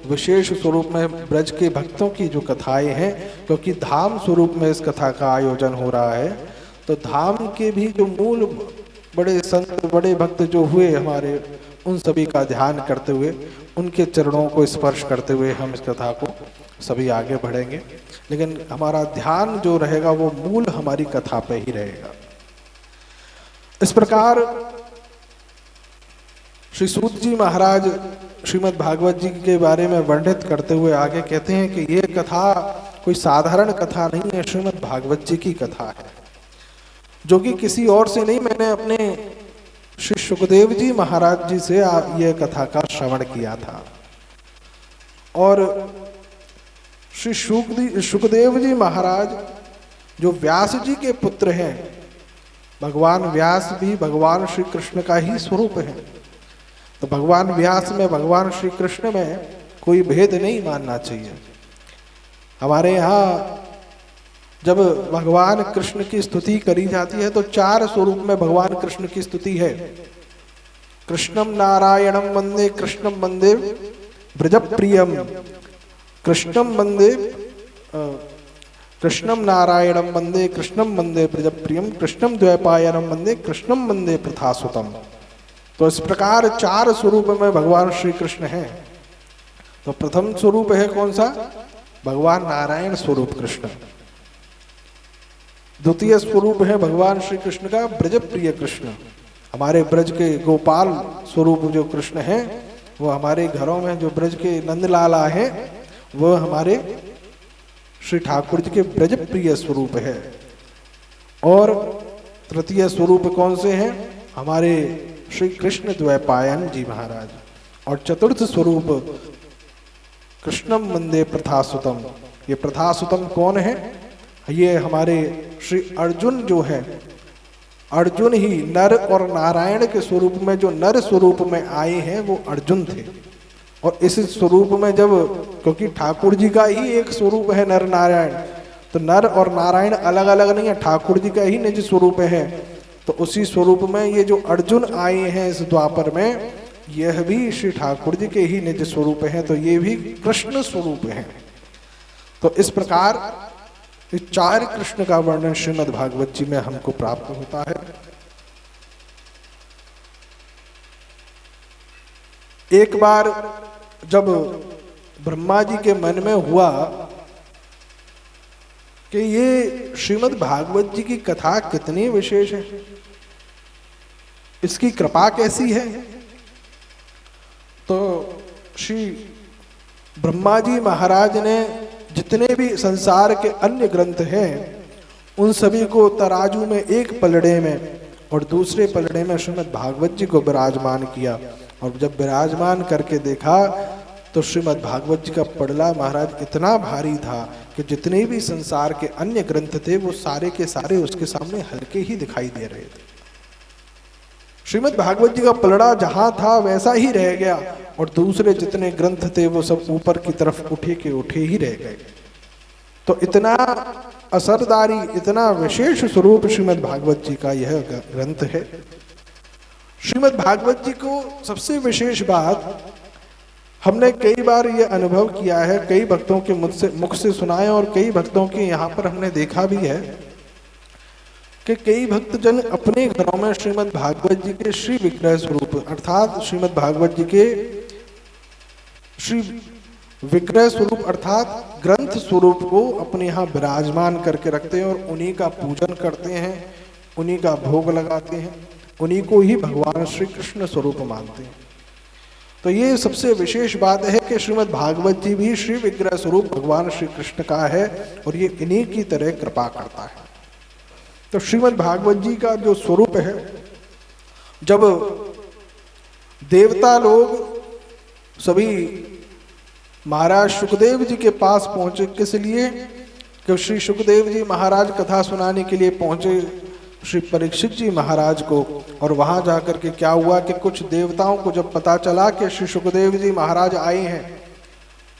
विशेष स्वरूप में ब्रज के भक्तों की जो कथाएं हैं, क्योंकि धाम स्वरूप में इस कथा का आयोजन हो रहा है, तो धाम के भी जो मूल बड़े संत, बड़े भक्त जो हुए हमारे, उन सभी का ध्यान करते हुए, उनके चरणों को स्पर्श करते हुए हम इस कथा को सभी आगे बढ़ेंगे। लेकिन हमारा ध्यान जो रहेगा वो मूल हमारी कथा पे ही रहेगा। इस प्रकार श्री सूत जी महाराज श्रीमद् भागवत जी के बारे में वर्णित करते हुए आगे कहते हैं कि ये कथा कोई साधारण कथा नहीं है, श्रीमद् भागवत जी की कथा है, जो कि किसी और से नहीं, मैंने अपने श्री सुखदेव जी महाराज जी से यह कथा का श्रवण किया था। और श्री सुखदेव जी महाराज जो व्यास जी के पुत्र हैं, भगवान व्यास भी भगवान श्री कृष्ण का ही स्वरूप है, तो भगवान व्यास में, भगवान श्री कृष्ण में कोई भेद नहीं मानना चाहिए। हमारे यहाँ जब भगवान कृष्ण की स्तुति करी जाती है तो 4 स्वरूप में भगवान कृष्ण की स्तुति है। कृष्णम नारायणम वंदे कृष्णम वंदे ब्रजप्रियम, कृष्णम वंदे कृष्णम नारायणम वंदे कृष्णम वंदे ब्रजप्रियम, कृष्णम द्वैपायनम वंदे कृष्णम वंदे प्रथासुतम। तो इस प्रकार 4 स्वरूप में भगवान श्री कृष्ण हैं। तो प्रथम स्वरूप है कौन सा? भगवान नारायण स्वरूप कृष्ण। द्वितीय स्वरूप है भगवान श्री कृष्ण का ब्रज प्रिय कृष्ण, हमारे ब्रज के गोपाल स्वरूप जो कृष्ण हैं, वो हमारे घरों में जो ब्रज के नंदलाला हैं, वो हमारे श्री ठाकुर जी के ब्रज प्रिय स्वरूप है। और तृतीय स्वरूप कौन से हैं? हमारे श्री कृष्ण द्वैपायन जी महाराज। और चतुर्थ स्वरूप कृष्णम वंदे प्रथासुतम। ये प्रथासुतम कौन है? ये हमारे श्री अर्जुन जो है, अर्जुन ही नर और नारायण के स्वरूप में जो नर स्वरूप में आए हैं वो अर्जुन थे। और इस स्वरूप में जब, क्योंकि ठाकुर जी का ही एक स्वरूप है नर नारायण, तो नर और नारायण अलग अलग नहीं है, ठाकुर जी का ही निज स्वरूप है। तो उसी स्वरूप में ये जो अर्जुन आए हैं इस द्वापर में, यह भी श्री ठाकुर जी के ही निज स्वरूप हैं, तो ये भी कृष्ण स्वरूप हैं। तो इस प्रकार इस 4 कृष्ण का वर्णन श्रीमद् भागवत जी में हमको प्राप्त होता है। एक बार जब ब्रह्मा जी के मन में हुआ कि ये श्रीमद् भागवत जी की कथा कितनी विशेष है, इसकी कृपा कैसी है, तो श्री ब्रह्मा जी महाराज ने जितने भी संसार के अन्य ग्रंथ हैं उन सभी को तराजू में एक पलड़े में और दूसरे पलड़े में श्रीमद् भागवत जी को विराजमान किया। और जब विराजमान करके देखा तो श्रीमद् भागवत जी का पड़ला महाराज इतना भारी था कि जितने भी संसार के अन्य ग्रंथ थे वो सारे के सारे उसके सामने हल्के ही दिखाई दे रहे थे। श्रीमद् भागवत जी का पलड़ा जहां था वैसा ही रह गया और दूसरे जितने ग्रंथ थे वो सब ऊपर की तरफ उठे के उठे ही रह गए। तो इतना असरदारी, इतना विशेष स्वरूप श्रीमद् भागवत जी का यह ग्रंथ है। श्रीमद् भागवत जी को सबसे विशेष बात हमने कई बार ये अनुभव किया है, कई भक्तों के मुख से सुना है और कई भक्तों के यहाँ पर हमने देखा भी है कि कई भक्तजन अपने घरों में श्रीमद् भागवत जी के श्री विग्रह स्वरूप अर्थात श्रीमद् भागवत जी के श्री विग्रह स्वरूप अर्थात ग्रंथ स्वरूप को अपने यहाँ विराजमान करके रखते हैं और उन्हीं का पूजन करते हैं, उन्हीं का भोग लगाते हैं, उन्हीं को ही भगवान श्री कृष्ण स्वरूप मानते हैं। तो ये सबसे विशेष बात है कि श्रीमद् भागवत जी भी श्री विग्रह स्वरूप भगवान श्री कृष्ण का है और ये इन्हीं की तरह कृपा करता है। तो श्रीमद् भागवत जी का जो स्वरूप है, जब देवता लोग सभी महाराज सुखदेव जी के पास पहुंचे, किस लिए कि श्री सुखदेव जी महाराज कथा सुनाने के लिए पहुंचे श्री परीक्षित जी महाराज को। और वहां जाकर के क्या हुआ कि कुछ देवताओं को जब पता चला कि श्री सुखदेव जी महाराज आए हैं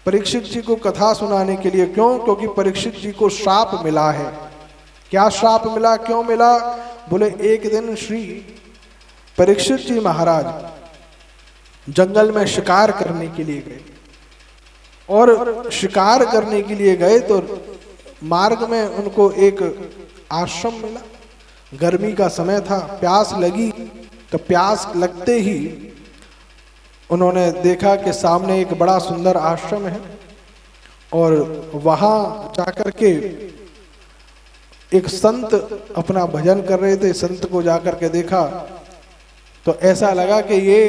परीक्षित जी को कथा सुनाने के लिए, क्यों? क्योंकि परीक्षित जी को श्राप मिला है। क्या श्राप मिला, क्यों मिला? बोले एक दिन श्री परीक्षित जी महाराज जंगल में शिकार करने के लिए गए और शिकार करने के लिए गए तो मार्ग में उनको एक आश्रम मिला। गर्मी का समय था, प्यास लगी, तो प्यास लगते ही उन्होंने देखा कि सामने एक बड़ा सुंदर आश्रम है और वहां जाकर के एक संत अपना भजन कर रहे थे। संत को जाकर के देखा तो ऐसा लगा कि ये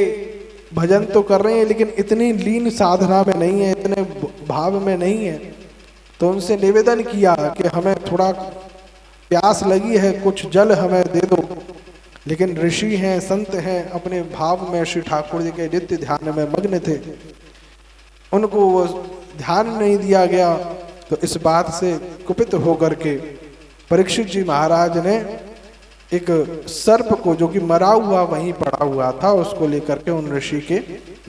भजन तो कर रहे हैं लेकिन इतनी लीन साधना में नहीं है, इतने भाव में नहीं है। तो उनसे निवेदन किया कि हमें थोड़ा प्यास लगी है, कुछ जल हमें दे दो। लेकिन ऋषि हैं, संत हैं, अपने भाव में श्री ठाकुर जी के नित्य ध्यान में मग्न थे, उनको वो ध्यान नहीं दिया गया। तो इस बात से कुपित होकर के परीक्षित जी महाराज ने एक सर्प को, जो कि मरा हुआ वहीं पड़ा हुआ था, उसको लेकर के उन ऋषि के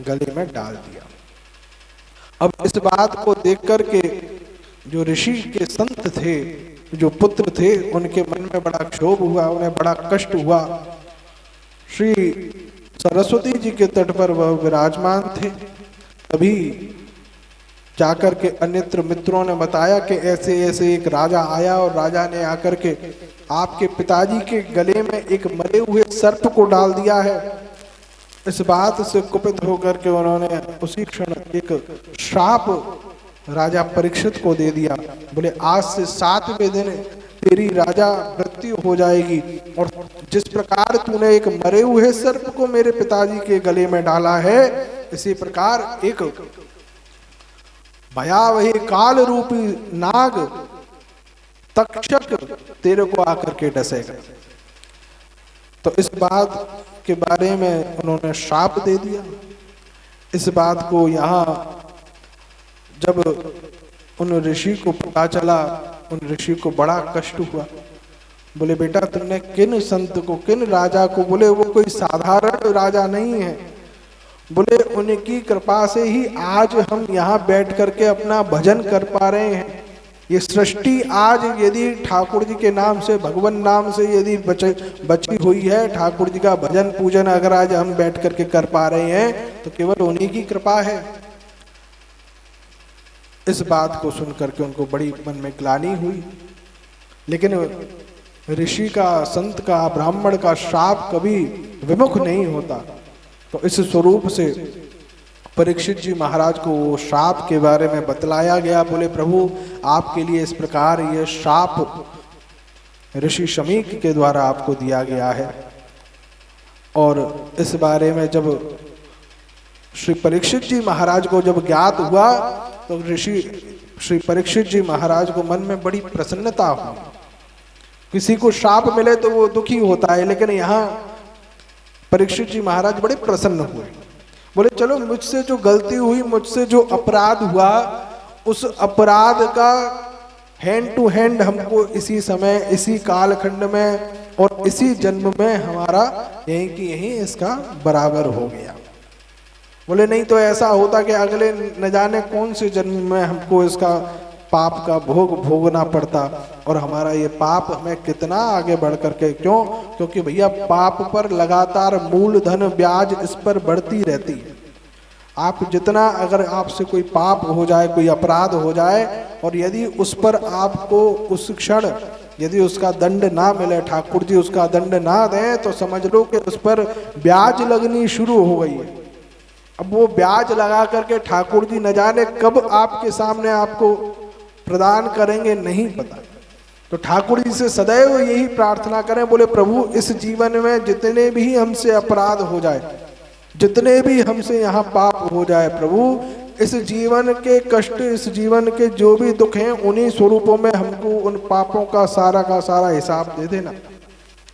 गले में डाल दिया। अब इस बात को देख करके जो ऋषि के संत थे, जो पुत्र थे, उनके मन में बड़ा क्षोभ हुआ, उन्हें बड़ा कष्ट हुआ। श्री सरस्वती जी के तट पर वह विराजमान थे। तभी जाकर के अन्यत्र मित्रों ने बताया कि ऐसे ऐसे एक राजा आया और राजा ने आकर के आपके पिताजी के गले में एक मरे हुए सर्प को डाल दिया है। इस बात से कुपित होकर के उन्होंने उसी क्षण एक श्राप राजा परीक्षित को दे दिया। बोले आज से 7वें दिन तेरी राजा मृत्यु हो जाएगी और जिस प्रकार तूने एक मरे हुए सर्प को मेरे पिताजी के गले में डाला है, इसी प्रकार एक भयावह काल रूपी नाग तक्षक तेरे को आकर के डसेगा। तो इस बात के बारे में उन्होंने श्राप दे दिया। इस बात को यहाँ जब उन ऋषि को पता चला, उन ऋषि को बड़ा कष्ट हुआ। बोले बेटा तुमने किन संत को, किन राजा को, बोले वो कोई साधारण राजा नहीं है, बोले उनकी कृपा से ही आज हम यहाँ बैठ करके अपना भजन कर पा रहे हैं। ये सृष्टि आज यदि ठाकुर जी के नाम से, भगवान नाम से यदि बची हुई है, ठाकुर जी का भजन पूजन अगर आज हम बैठ करके कर पा रहे हैं तो केवल उन्हीं की कृपा है। इस बात को सुन करके उनको बड़ी मन में ग्लानि हुई। लेकिन ऋषि का, संत का, ब्राह्मण का श्राप कभी विमुख नहीं होता। तो इस स्वरूप से परीक्षित जी महाराज को वो श्राप के बारे में बतलाया गया। बोले प्रभु आपके लिए इस प्रकार ये श्राप ऋषि शमीक के द्वारा आपको दिया गया है। और इस बारे में जब श्री परीक्षित जी महाराज को जब ज्ञात हुआ तो श्री परीक्षित जी महाराज को मन में बड़ी प्रसन्नता हुई। किसी को श्राप मिले तो वो दुखी होता है, लेकिन यहाँ परीक्षित जी महाराज बड़े प्रसन्न हुए। बोले चलो मुझसे जो गलती हुई, मुझसे जो अपराध हुआ, उस अपराध का हैंड टू हैंड हमको इसी समय, इसी कालखंड में और इसी जन्म में हमारा यहीं की यहीं इसका बराबर हो गया। बोले नहीं तो ऐसा होता कि अगले न जाने कौन से जन्म में हमको इसका पाप का भोग भोगना पड़ता, और हमारा ये पाप हमें कितना आगे बढ़ करके, क्यों? क्योंकि भैया पाप पर लगातार मूलधन ब्याज इस पर बढ़ती रहती है। आप जितना, अगर आपसे कोई पाप हो जाए, कोई अपराध हो जाए, और यदि उस पर आपको उस क्षण यदि उसका दंड ना मिले, ठाकुर जी उसका दंड ना दें, तो समझ लो कि उस पर ब्याज लगनी शुरू हो गई है। अब वो ब्याज लगा करके ठाकुर जी न जाने कब आपके सामने आपको प्रदान करेंगे, नहीं पता। तो ठाकुर जी से सदैव यही प्रार्थना करें, बोले प्रभु इस जीवन में जितने भी हमसे अपराध हो जाए, जितने भी हमसे यहाँ पाप हो जाए, प्रभु इस जीवन के कष्ट, इस जीवन के जो भी दुख हैं, उन्हीं स्वरूपों में हमको उन पापों का सारा हिसाब दे देना।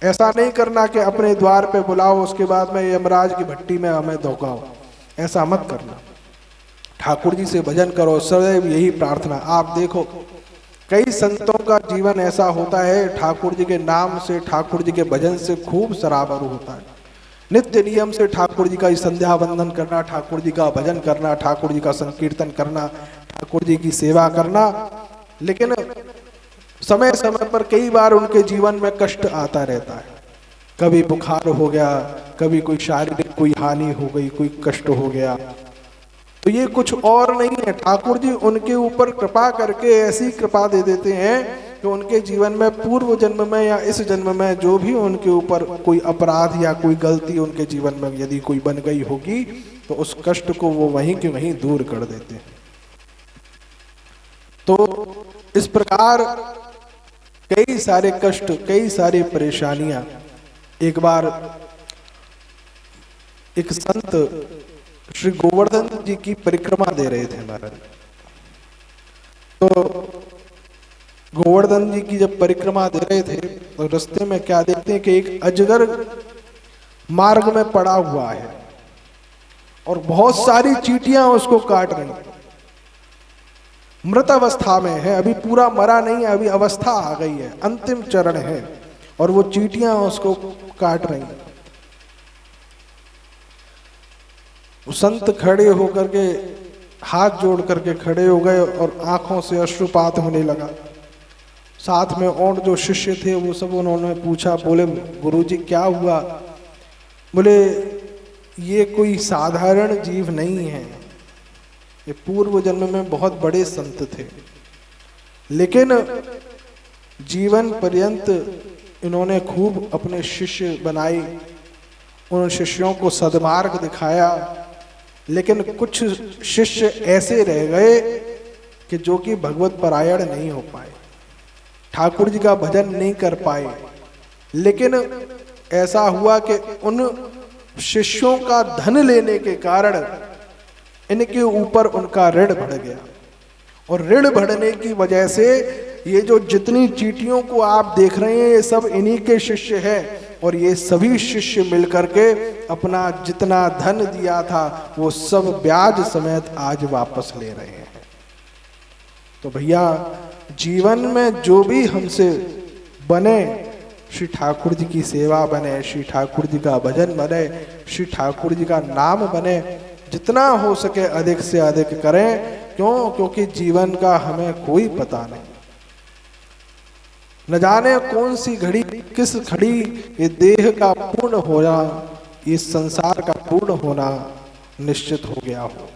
ऐसा नहीं करना कि अपने द्वार पे बुलाओ, उसके बाद में यमराज की भट्टी में हमें धोखाओ, ऐसा मत करना। ठाकुर जी से भजन करो, सदैव यही प्रार्थना। आप देखो कई संतों का जीवन ऐसा होता है, ठाकुर जी के नाम से, ठाकुर जी के भजन से खूब सराबर होता है। नित्य नियम से ठाकुर जी का संध्या वंदन करना, ठाकुर जी का भजन करना, ठाकुर जी का संकीर्तन करना, ठाकुर जी की सेवा करना, लेकिन समय समय पर कई बार उनके जीवन में कष्ट आता रहता है। कभी बुखार हो गया, कभी कोई शारीरिक कोई हानि हो गई, कोई कष्ट हो गया। तो ये कुछ और नहीं है, ठाकुर जी उनके ऊपर कृपा करके ऐसी कृपा दे देते हैं कि उनके जीवन में पूर्व जन्म में या इस जन्म में जो भी उनके ऊपर कोई अपराध या कोई गलती उनके जीवन में यदि कोई बन गई होगी, तो उस कष्ट को वो वहीं के वहीं दूर कर देते हैं। तो इस प्रकार कई सारे कष्ट, कई सारी परेशानियां। एक बार एक संत श्री गोवर्धन जी की परिक्रमा दे रहे थे महाराज। तो गोवर्धन जी की जब परिक्रमा दे रहे थे तो रास्ते में क्या देखते हैं कि एक अजगर मार्ग में पड़ा हुआ है और बहुत सारी चींटियां उसको काट रही, मृत अवस्था में है, अभी पूरा मरा नहीं है, अभी अवस्था आ गई है, अंतिम चरण है, और वो चींटियां उसको काट रही। संत खड़े होकर के हाथ जोड़ करके खड़े हो गए और आंखों से अश्रुपात होने लगा। साथ में और जो शिष्य थे वो सब, उन्होंने पूछा, बोले गुरुजी क्या हुआ? बोले ये कोई साधारण जीव नहीं है, ये पूर्व जन्म में बहुत बड़े संत थे, लेकिन जीवन पर्यंत इन्होंने खूब अपने शिष्य बनाए, उन शिष्यों को सद्मार्ग दिखाया, लेकिन कुछ शिष्य ऐसे रह गए कि जो कि भगवत परायण नहीं हो पाए, ठाकुर जी का भजन नहीं कर पाए। लेकिन ऐसा हुआ कि उन शिष्यों का धन लेने के कारण इनके ऊपर उनका ऋण बढ़ गया, और ऋण बढ़ने की वजह से ये जो जितनी चींटियों को आप देख रहे हैं, ये सब इन्हीं के शिष्य हैं, और ये सभी शिष्य मिलकर के अपना जितना धन दिया था वो सब ब्याज समेत आज वापस ले रहे हैं। तो भैया जीवन में जो भी हमसे बने, श्री ठाकुर जी की सेवा बने, श्री ठाकुर जी का भजन बने, श्री ठाकुर जी का नाम बने, जितना हो सके अधिक से अधिक करें। क्यों? क्योंकि जीवन का हमें कोई पता नहीं, न जाने कौन सी घड़ी, किस घड़ी ये देह का पूर्ण होना, इस संसार का पूर्ण होना निश्चित हो गया हो।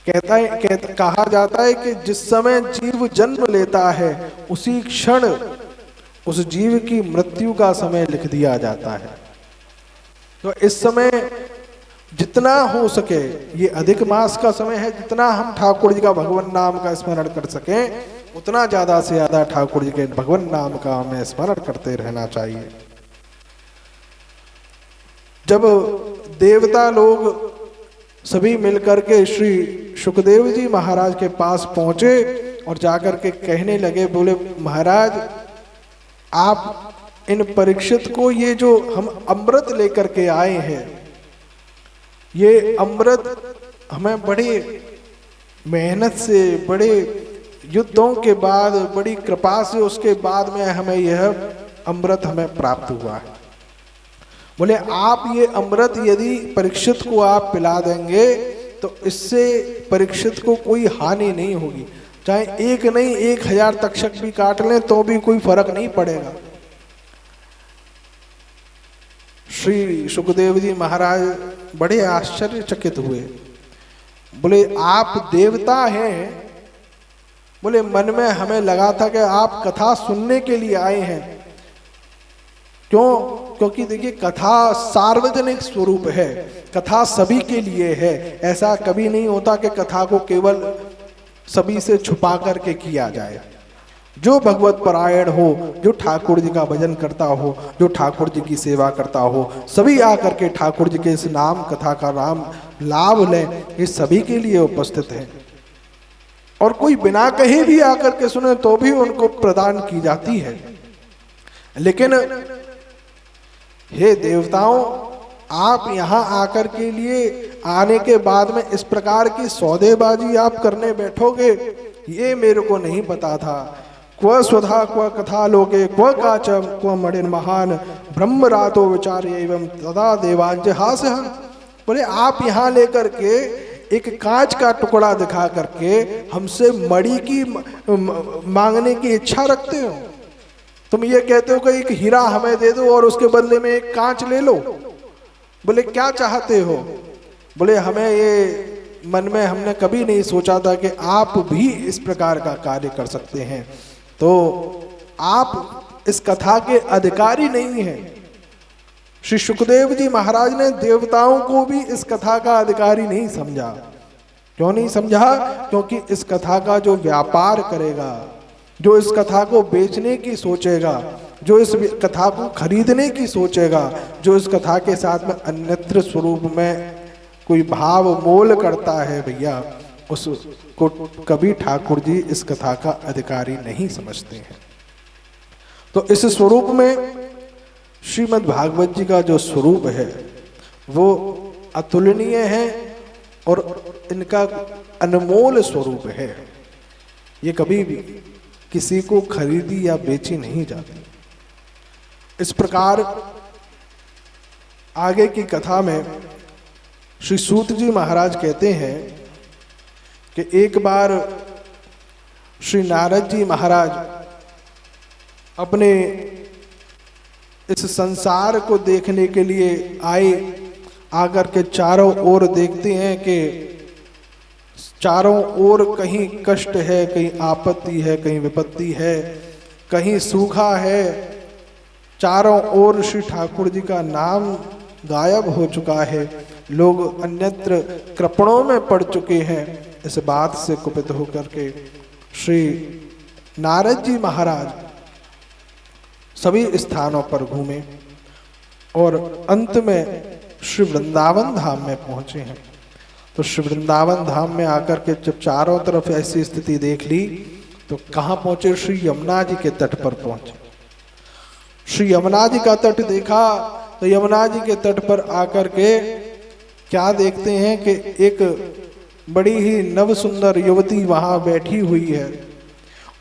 कहा जाता है कि जिस समय जीव जन्म लेता है उसी क्षण उस जीव की मृत्यु का समय लिख दिया जाता है। तो इस समय जितना हो सके, ये अधिक मास का समय है, जितना हम ठाकुर जी का भगवान नाम का स्मरण कर सकें उतना ज्यादा से ज्यादा ठाकुर जी के भगवान नाम का हमें स्मरण करते रहना चाहिए। जब देवता लोग सभी मिलकर के श्री सुखदेव जी महाराज के पास पहुंचे और जाकर के कहने लगे, बोले महाराज आप इन परीक्षित को ये जो हम अमृत लेकर के आए हैं, ये अमृत हमें बड़े मेहनत से, बड़े युद्धों के बाद, बड़ी कृपा से उसके बाद में हमें यह अमृत हमें प्राप्त हुआ है। बोले आप ये अमृत यदि परीक्षित को आप पिला देंगे तो इससे परीक्षित को कोई हानि नहीं होगी, चाहे एक नहीं 1000 तक्षक भी काट लें तो भी कोई फर्क नहीं पड़ेगा। श्री सुखदेव जी महाराज बड़े आश्चर्यचकित हुए। बोले आप देवता हैं? बोले मन में हमें लगा था कि आप कथा सुनने के लिए आए हैं। क्यों? क्योंकि देखिए कथा सार्वजनिक स्वरूप है, कथा सभी के लिए है। ऐसा कभी नहीं होता कि कथा को केवल सभी से छुपा करके किया जाए। जो भगवत परायण हो, जो ठाकुर जी का भजन करता हो, जो ठाकुर जी की सेवा करता हो, सभी आकर के ठाकुर जी के इस नाम कथा का नाम लाभ लें, ये सभी के लिए उपस्थित है। और कोई बिना कहे भी आकर के सुने तो भी उनको प्रदान की जाती है। लेकिन हे देवताओं, आप यहाँ आकर के लिए आने के बाद में इस प्रकार की सौदेबाजी आप करने बैठोगे, ये मेरे को नहीं पता था। क्व स्वधा क्व कथा लोके क्व काचम क्व मणिन महान ब्रह्म रातो विचार एवं तदा देवांज हास्य। बोले आप यहाँ लेकर के एक कांच का टुकड़ा दिखा करके हमसे मणि की मांगने की इच्छा रखते हो। तुम ये कहते हो कि एक हीरा हमें दे दो और उसके बदले में एक कांच ले लो। बोले क्या चाहते हो? बोले हमें ये मन में हमने कभी नहीं सोचा था कि आप भी इस प्रकार का कार्य कर सकते हैं। तो आप इस कथा के अधिकारी नहीं हैं। श्री सुखदेव जी महाराज ने देवताओं को भी इस कथा का अधिकारी नहीं समझा। क्यों नहीं समझा? क्योंकि इस कथा का जो व्यापार करेगा, जो इस कथा को बेचने की सोचेगा, जो इस कथा को खरीदने की सोचेगा, जो इस कथा के साथ में अन्यत्र स्वरूप में कोई भाव मोल करता है, भैया उसको कभी ठाकुर जी इस कथा का अधिकारी नहीं समझते हैं। तो इस स्वरूप में श्रीमद् भागवत जी का जो स्वरूप है वो अतुलनीय है और इनका अनमोल स्वरूप है। ये कभी भी किसी को खरीदी या बेची नहीं जाती। इस प्रकार आगे की कथा में श्री सूत जी महाराज कहते हैं कि एक बार श्री नारद जी महाराज अपने इस संसार को देखने के लिए आए। आकर के चारों ओर देखते हैं कि चारों ओर कहीं कष्ट है, कहीं आपत्ति है, कहीं विपत्ति है, कहीं सूखा है। चारों ओर श्री ठाकुर जी का नाम गायब हो चुका है। लोग अन्यत्र कृपणों में पड़ चुके हैं। इस बात से कुपित होकर के श्री नारद जी महाराज सभी स्थानों पर घूमे और अंत में श्री वृंदावन धाम में पहुंचे हैं। तो श्री वृंदावन धाम में आकर के जब चारों तरफ ऐसी स्थिति देख ली तो कहाँ पहुंचे? श्री यमुना जी के तट पर पहुंचे। श्री यमुना जी का तट देखा तो यमुना जी के तट पर आकर के क्या देखते हैं कि एक बड़ी ही नव सुंदर युवती वहां बैठी हुई है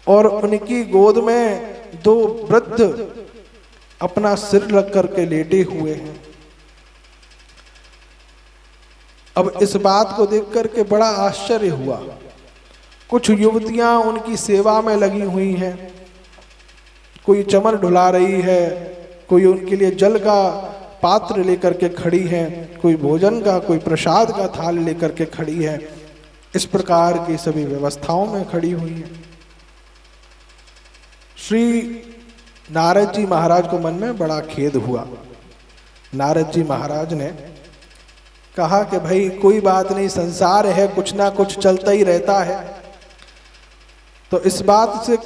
और उनकी गोद में दो वृद्ध अपना सिर रख करके लेटे हुए हैं। अब इस बात को देख करके बड़ा आश्चर्य हुआ। कुछ युवतियां उनकी सेवा में लगी हुई हैं, कोई चमन ढुला रही है, कोई उनके लिए जल का पात्र लेकर के खड़ी है, कोई भोजन का, कोई प्रसाद का थाल लेकर के खड़ी है। इस प्रकार की सभी व्यवस्थाओं में खड़ी हुई है। श्री नारद जी महाराज को मन में बड़ा खेद हुआ। नारद जी महाराज ने कहा कि भाई कोई बात नहीं, संसार है, कुछ ना कुछ चलता ही रहता है। तो इस बात से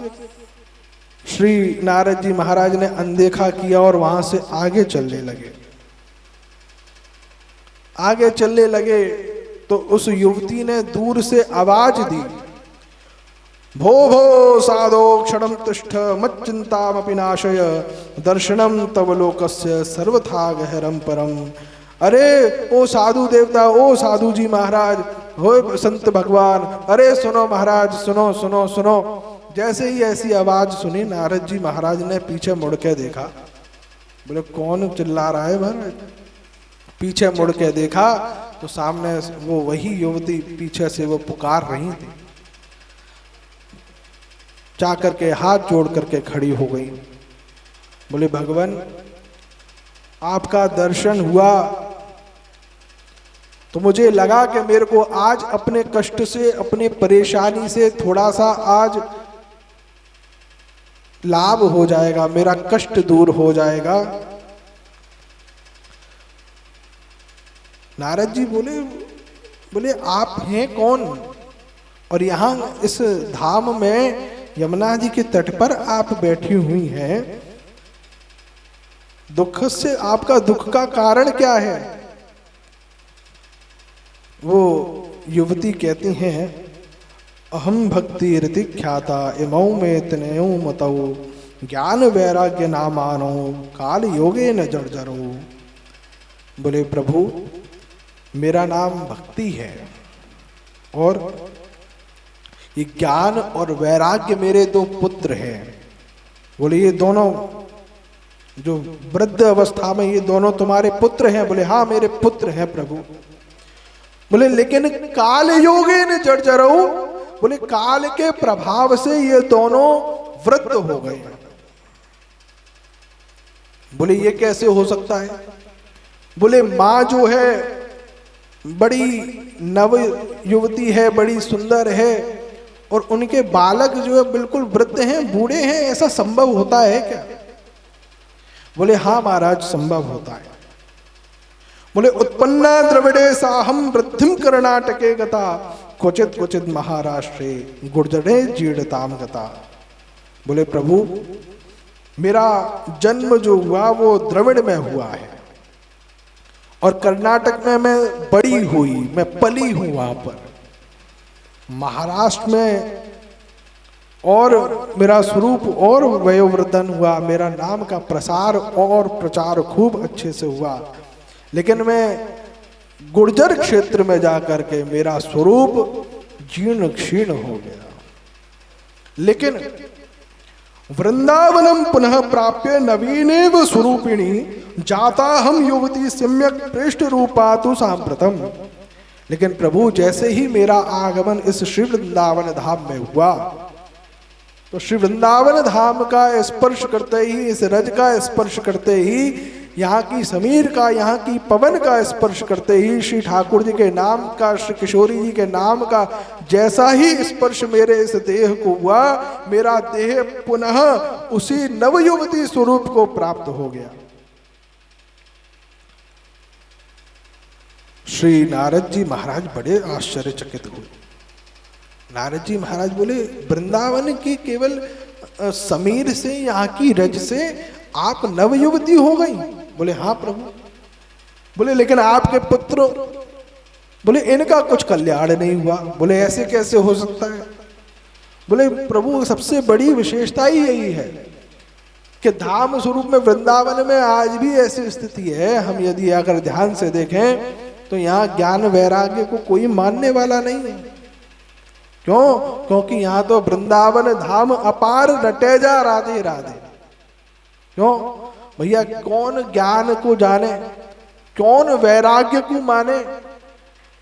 श्री नारद जी महाराज ने अनदेखा किया और वहां से आगे चलने लगे। आगे चलने लगे तो उस युवती ने दूर से आवाज दी, भो भो साधो क्षणम तिष्ठ मच्चिंतामपि नाशय दर्शनम तव लोकस्य सर्वथा गहरम परम। अरे ओ साधु देवता, ओ साधु जी महाराज, हो संत भगवान, अरे सुनो महाराज, सुनो सुनो सुनो। जैसे ही ऐसी आवाज सुनी, नारद जी महाराज ने पीछे मुड़ के देखा। बोले कौन चिल्ला रहा है महाराज? पीछे मुड़ के देखा तो सामने वो वही युवती पीछे से वो पुकार रही थी। जा करके हाथ जोड़ करके खड़ी हो गई। बोले भगवान, आपका दर्शन हुआ तो मुझे लगा कि मेरे को आज अपने कष्ट से, अपने परेशानी से थोड़ा सा आज लाभ हो जाएगा, मेरा कष्ट दूर हो जाएगा। नारद जी बोले आप हैं कौन? और यहाँ इस धाम में यमुना जी के तट पर आप बैठी हुई हैं, दुख से, आपका दुख का कारण क्या है? वो युवती कहती हैं, अहम भक्ति ऋति ख्याता इमौ में तनयो मतौ ज्ञान वैराग्य नामानो काल योगे न जर्जरो। बोले प्रभु, मेरा नाम भक्ति है और ये ज्ञान और वैराग्य मेरे दो पुत्र हैं। बोले ये दोनों जो वृद्ध अवस्था में, ये दोनों तुम्हारे पुत्र हैं? बोले हाँ मेरे पुत्र हैं प्रभु। बोले लेकिन काल योगे न जर्जरो, बोले काल के प्रभाव से ये दोनों वृद्ध हो गए। बोले ये कैसे हो सकता है? बोले माँ जो है बड़ी नव युवती है, बड़ी सुंदर है, और उनके बालक जो है बिल्कुल वृद्ध हैं, बूढ़े हैं, ऐसा संभव होता है क्या? बोले हाँ महाराज, संभव होता है। बोले उत्पन्ना द्रविड़े साहम वृद्धिम कर्णाटके गता क्वचित क्वचित महाराष्ट्रे गुर्जरे जीर्णताम गता। बोले प्रभु, मेरा जन्म जो हुआ वो द्रविड़ में हुआ है और कर्नाटक में मैं बड़ी हुई, मैं पली हूं वहां पर। महाराष्ट्र में और मेरा स्वरूप और वयोवृद्धन हुआ, मेरा नाम का प्रसार और प्रचार खूब अच्छे से हुआ। लेकिन मैं गुर्जर क्षेत्र में जाकर के मेरा स्वरूप जीर्ण क्षीण हो गया। लेकिन वृंदावनम पुनः प्राप्य नवीनेव स्वरूपिणी जाता हम युवती सम्यक पृष्ठ रूपा तु सांप्रतम। लेकिन प्रभु, जैसे ही मेरा आगमन इस श्री वृंदावन धाम में हुआ तो श्री वृंदावन धाम का स्पर्श करते ही, इस रज का स्पर्श करते ही, यहाँ की समीर का, यहाँ की पवन का स्पर्श करते ही, श्री ठाकुर जी के नाम का, श्री किशोरी जी के नाम का जैसा ही स्पर्श मेरे इस देह को हुआ, मेरा देह पुनः उसी नवयुवती स्वरूप को प्राप्त हो गया। श्री नारद जी महाराज बड़े आश्चर्यचकित हुए। नारद जी महाराज बोले, वृंदावन की केवल समीर से, यहाँ की रज से आप नवयुवती हो गई? बोले हाँ प्रभु। बोले लेकिन आपके पुत्र, बोले इनका कुछ कल्याण नहीं हुआ। बोले ऐसे कैसे हो सकता है? बोले प्रभु, सबसे बड़ी विशेषता ही यही है कि धाम स्वरूप में वृंदावन में आज भी ऐसी स्थिति है, हम यदि अगर ध्यान से देखें तो यहाँ ज्ञान वैराग्य को कोई मानने वाला नहीं है। क्यों? क्योंकि यहाँ तो वृंदावन धाम अपार रटे जा राधे राधे। क्यों भैया? कौन ज्ञान को जाने, कौन वैराग्य को माने?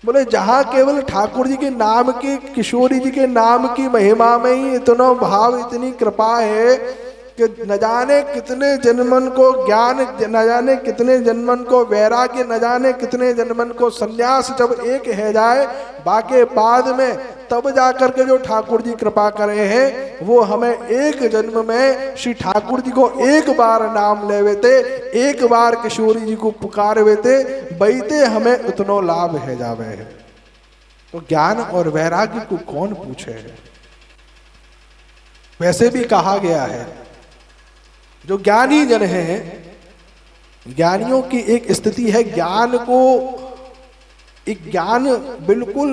बोले जहाँ केवल ठाकुर जी के नाम की, किशोरी जी के नाम की महिमा में ही इतना भाव, इतनी कृपा है कि न जाने कितने जन्मन को ज्ञान, न जाने कितने जन्मन को वैराग्य, न जाने कितने जन्मन को संन्यास जब एक है जाए, बाकी बाद में तब जाकर के जो ठाकुर जी कृपा करे हैं वो हमें एक जन्म में श्री ठाकुर जी को एक बार नाम लेवे थे, एक बार किशोरी जी को पुकारवे थे, बैते हमें उतनो लाभ है जावे है। तो ज्ञान और वैराग्य को कौन पूछे है? वैसे भी कहा गया है जो ज्ञानी जन हैं, ज्ञानियों की एक स्थिति है, ज्ञान को एक ज्ञान बिल्कुल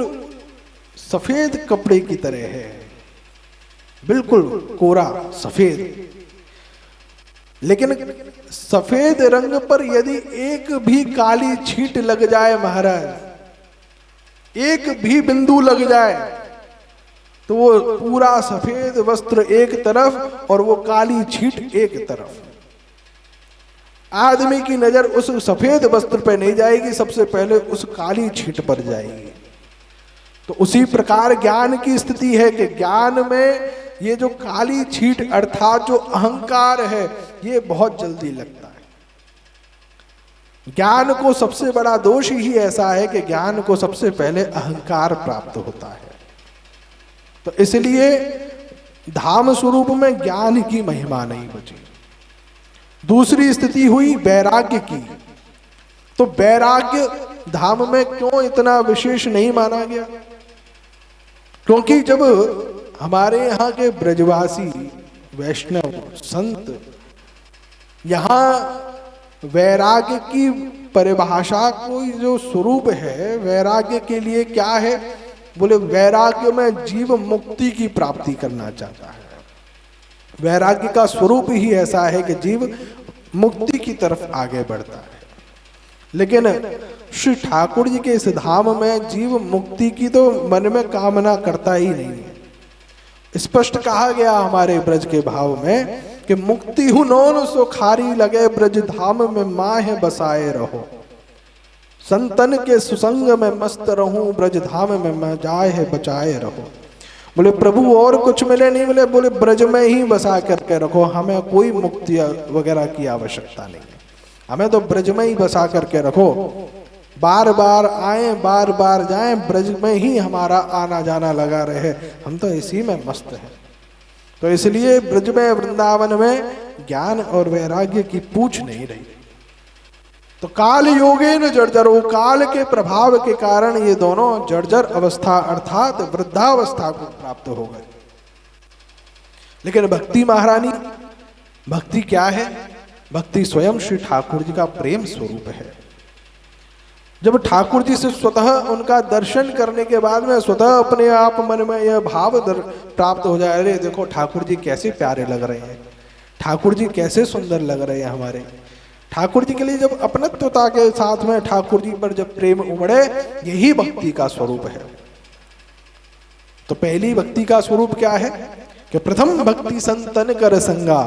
सफेद कपड़े की तरह है, बिल्कुल कोरा सफेद। लेकिन सफेद रंग पर यदि एक भी काली छींट लग जाए महाराज, एक भी बिंदु लग जाए तो वो पूरा सफेद वस्त्र एक तरफ और वो काली छींट एक तरफ। आदमी की नजर उस सफेद वस्त्र पर नहीं जाएगी, सबसे पहले उस काली छींट पर जाएगी। तो उसी प्रकार ज्ञान की स्थिति है कि ज्ञान में ये जो काली छींट अर्थात जो अहंकार है ये बहुत जल्दी लगता है। ज्ञान को सबसे बड़ा दोष ही ऐसा है कि ज्ञान को सबसे पहले अहंकार प्राप्त होता है। तो इसलिए धाम स्वरूप में ज्ञान की महिमा नहीं बची। दूसरी स्थिति हुई वैराग्य की। तो वैराग्य धाम में क्यों इतना विशेष नहीं माना गया? क्योंकि जब हमारे यहाँ के ब्रजवासी वैष्णव संत यहाँ वैराग्य की परिभाषा कोई जो स्वरूप है, वैराग्य के लिए क्या है? बोले वैराग्य में जीव मुक्ति की प्राप्ति करना चाहता है। वैराग्य का स्वरूप ही ऐसा है कि जीव मुक्ति की तरफ आगे बढ़ता है। लेकिन श्री ठाकुर जी के इस धाम में जीव मुक्ति की तो मन में कामना करता ही नहीं है। स्पष्ट कहा गया हमारे ब्रज के भाव में कि मुक्ति हु नौन सो खारी लगे, ब्रज धाम में माह बसाए रहो, संतन के सुसंग में मस्त रहूं, ब्रज धाम में मैं जाए है बचाए रहो। बोले प्रभु और कुछ मिले नहीं मिले, बोले ब्रज में ही बसा करके रखो, हमें कोई मुक्ति वगैरह की आवश्यकता नहीं है, हमें तो ब्रज में ही बसा करके रखो, बार बार आए बार बार जाएं, ब्रज में ही हमारा आना जाना लगा रहे, हम तो इसी में मस्त हैं। तो इसलिए ब्रज में वृंदावन में ज्ञान और वैराग्य की पूछ नहीं रही। तो काल योगेन जर्जर, वो काल के प्रभाव के कारण ये दोनों जर्जर अवस्था अर्थात वृद्धावस्था को प्राप्त हो गए। लेकिन भक्ति महारानी, भक्ति क्या है? भक्ति स्वयं श्री ठाकुर जी का प्रेम स्वरूप है। जब ठाकुर जी से स्वतः उनका दर्शन करने के बाद में स्वतः अपने आप मन में यह भाव प्राप्त हो जाए, अरे देखो ठाकुर जी कैसे प्यारे लग रहे हैं, ठाकुर जी कैसे सुंदर लग रहे हैं हमारे। ठाकुर जी के लिए जब अपनत्वता के साथ में ठाकुर जी पर जब प्रेम उमड़े, यही भक्ति का स्वरूप है। तो पहली भक्ति का स्वरूप क्या है कि प्रथम भक्ति संतन कर संगा।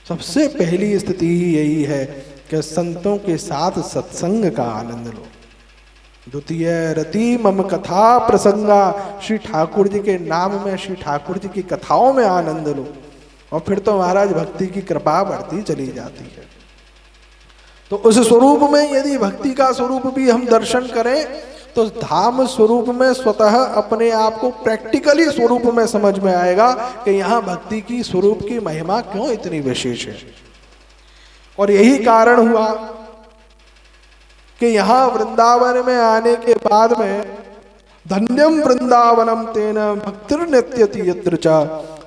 सबसे पहली स्थिति ही यही है कि संतों के साथ सत्संग का आनंद लो। द्वितीय रति मम कथा प्रसंगा, श्री ठाकुर जी के नाम में, श्री ठाकुर जी की कथाओं में आनंद लो, और फिर तो महाराज भक्ति की कृपा बढ़ती चली जाती है। तो उस स्वरूप में यदि भक्ति का स्वरूप भी हम दर्शन करें तो धाम स्वरूप में स्वतः अपने आप को प्रैक्टिकली स्वरूप में समझ में आएगा कि यहाँ भक्ति की स्वरूप की महिमा क्यों इतनी विशेष है। और यही कारण हुआ कि यहाँ वृंदावन में आने के बाद में धन्यम वृंदावनम तेन भक्तिर्नित्यति यत्र च,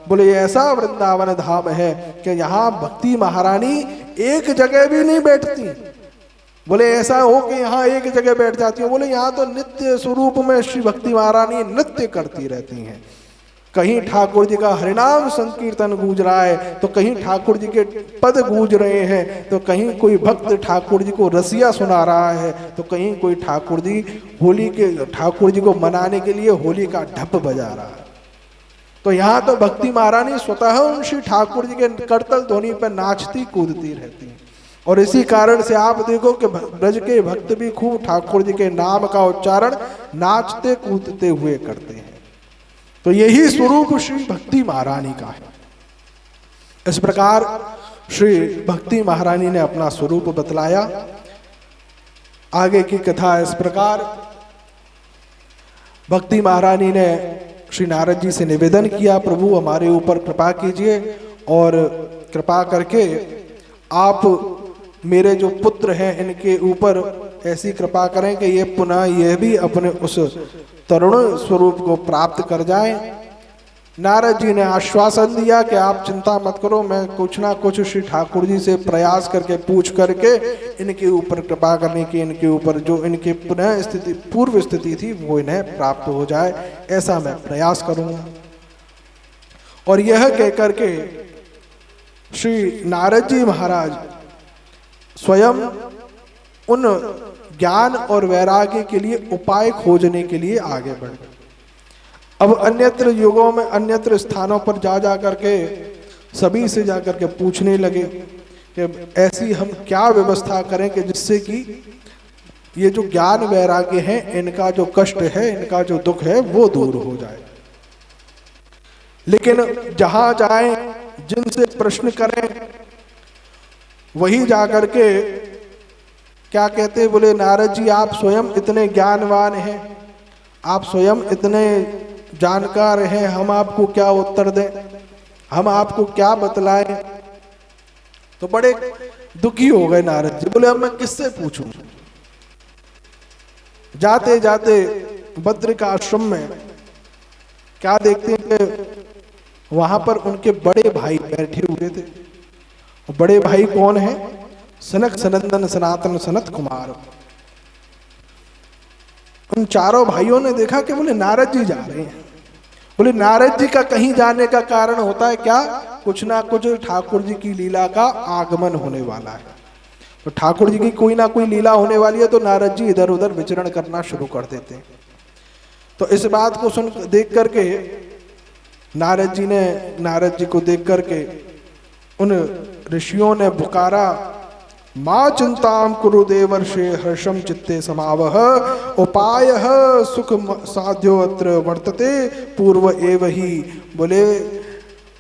बोले ऐसा वृंदावन धाम है कि यहाँ भक्ति महारानी एक जगह भी नहीं बैठती। बोले ऐसा हो कि यहाँ एक जगह बैठ जाती है, बोले यहाँ तो नित्य स्वरूप में श्री भक्ति महारानी नृत्य करती रहती हैं। कहीं ठाकुर जी का हरिनाम संकीर्तन गूंज रहा है, तो कहीं ठाकुर जी के पद गूंज रहे हैं, तो कहीं कोई भक्त ठाकुर जी को रसिया सुना रहा है, तो कहीं कोई ठाकुर जी होली के ठाकुर जी को मनाने के लिए होली का ढप बजा रहा है। तो यहाँ तो भक्ति महारानी स्वतः उन श्री ठाकुर जी के करतल ध्वनि पर नाचती कूदती रहती है। और इसी कारण से आप देखो कि ब्रज के भक्त भी खूब ठाकुर जी के नाम का उच्चारण नाचते कूदते हुए करते हैं। तो यही स्वरूप श्री भक्ति महारानी का है। इस प्रकार श्री भक्ति महारानी ने अपना स्वरूप बतलाया। आगे की कथा इस प्रकार, भक्ति महारानी ने श्री नारद जी से निवेदन किया, प्रभु हमारे ऊपर कृपा कीजिए और कृपा करके आप मेरे जो पुत्र हैं इनके ऊपर ऐसी कृपा करें कि ये पुनः यह भी अपने उस तरुण स्वरूप को प्राप्त कर जाएं। नारद जी ने आश्वासन दिया कि आप चिंता मत करो, मैं कुछ ना कुछ श्री ठाकुर जी से प्रयास करके पूछ करके इनके ऊपर कृपा करने की, इनके ऊपर जो इनके पुनः स्थिति पूर्व स्थिति थी वो इन्हें प्राप्त हो जाए, ऐसा मैं प्रयास करूंगा। और यह कहकर के श्री नारद जी महाराज स्वयं उन ज्ञान और वैराग्य के लिए उपाय खोजने के लिए आगे बढ़े। अब अन्यत्र युगों में अन्यत्र स्थानों पर जा करके सभी से जाकर के पूछने लगे कि ऐसी हम क्या व्यवस्था करें कि जिससे कि ये जो ज्ञान वैराग्य है, इनका जो कष्ट है, इनका जो दुख है वो दूर हो जाए। लेकिन जहां जाएं, जिनसे प्रश्न करें, वही जाकर के क्या कहते, बोले नारद जी आप स्वयं इतने ज्ञानवान हैं, आप स्वयं इतने जानकार हैं, हम आपको क्या उत्तर दें, हम आपको क्या बतलाएं। तो बड़े दुखी हो गए नारद जी, बोले अब मैं किससे पूछूं। जाते जाते बद्रिक आश्रम में क्या देखते हैं कि वहां पर उनके बड़े भाई बैठे हुए थे। और बड़े भाई कौन है? सनक सनंदन सनातन सनत कुमार। उन चारों भाइयों ने देखा कि बोले नारद जी जा रहे हैं। बोले नारद जी का कहीं जाने का कारण होता है क्या? कुछ ना कुछ ठाकुर जी की लीला का आगमन होने वाला है। तो ठाकुर जी की कोई ना कोई लीला होने वाली है तो नारद जी इधर उधर विचरण करना शुरू कर देते हैं। तो इस बात को सुन देख करके नारद जी को देख करके उन ऋषियों ने पुकारा, मां चिंताम कुरु देवर्षे हर्षम चित्ते समावह उपायः सुख साध्यो अत्र वर्तते पूर्व एव ही। बोले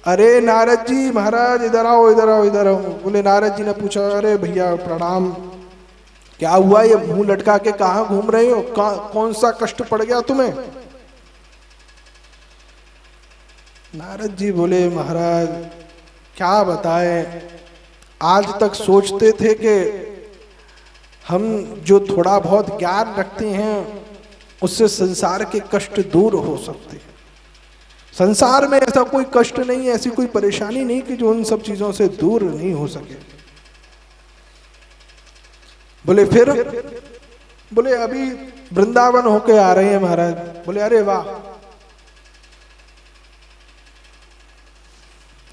अरे नारद जी महाराज इधर आओ इधर आओ इधर आओ। बोले नारद जी ने पूछा, अरे भैया प्रणाम, क्या हुआ, ये मुंह लटका के कहाँ घूम रहे हो, कौन सा कष्ट पड़ गया तुम्हें? नारद जी बोले महाराज क्या बताएं, आज तक सोचते थे कि हम जो थोड़ा बहुत ज्ञान रखते हैं उससे संसार के कष्ट दूर हो सकते हैं। संसार में ऐसा कोई कष्ट नहीं है, ऐसी कोई परेशानी नहीं कि जो उन सब चीजों से दूर नहीं हो सके। बोले फिर? बोले अभी वृंदावन होके आ रहे हैं महाराज। बोले अरे वाह।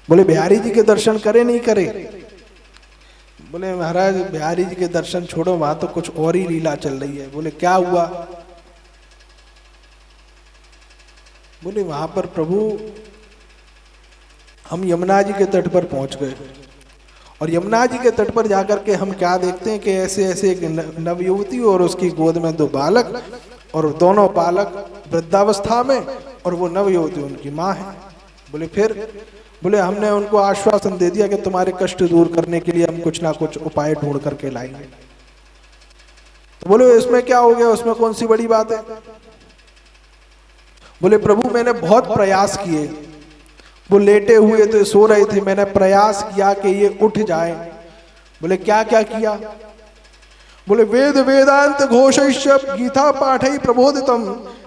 बोले बिहारी जी के दर्शन करे नहीं करे? बोले महाराज बिहारी जी के दर्शन छोड़ो, वहां तो कुछ और ही लीला चल रही है। बोले क्या हुआ? बोले वहां पर प्रभु हम यमुना जी के तट पर पहुंच गए और यमुना जी के तट पर जाकर के हम क्या देखते हैं कि ऐसे ऐसे एक नवयुवती और उसकी गोद में दो बालक और दोनों बालक वृद्धावस्था में और वो नवयुवती उनकी माँ है। बोले फिर? बोले हमने उनको आश्वासन दे दिया कि तुम्हारे कष्ट दूर करने के लिए हम कुछ ना कुछ उपाय ढूंढ करके लाएंगे। तो बोले इसमें क्या हो गया, उसमें कौन सी बड़ी बात है? बोले प्रभु मैंने बहुत प्रयास किए, वो लेटे हुए थे, सो रहे थे, मैंने प्रयास किया कि ये उठ जाए। बोले क्या क्या किया? बोले वेद वेदांत घोषैश्च गीता पाठै प्रबोधितम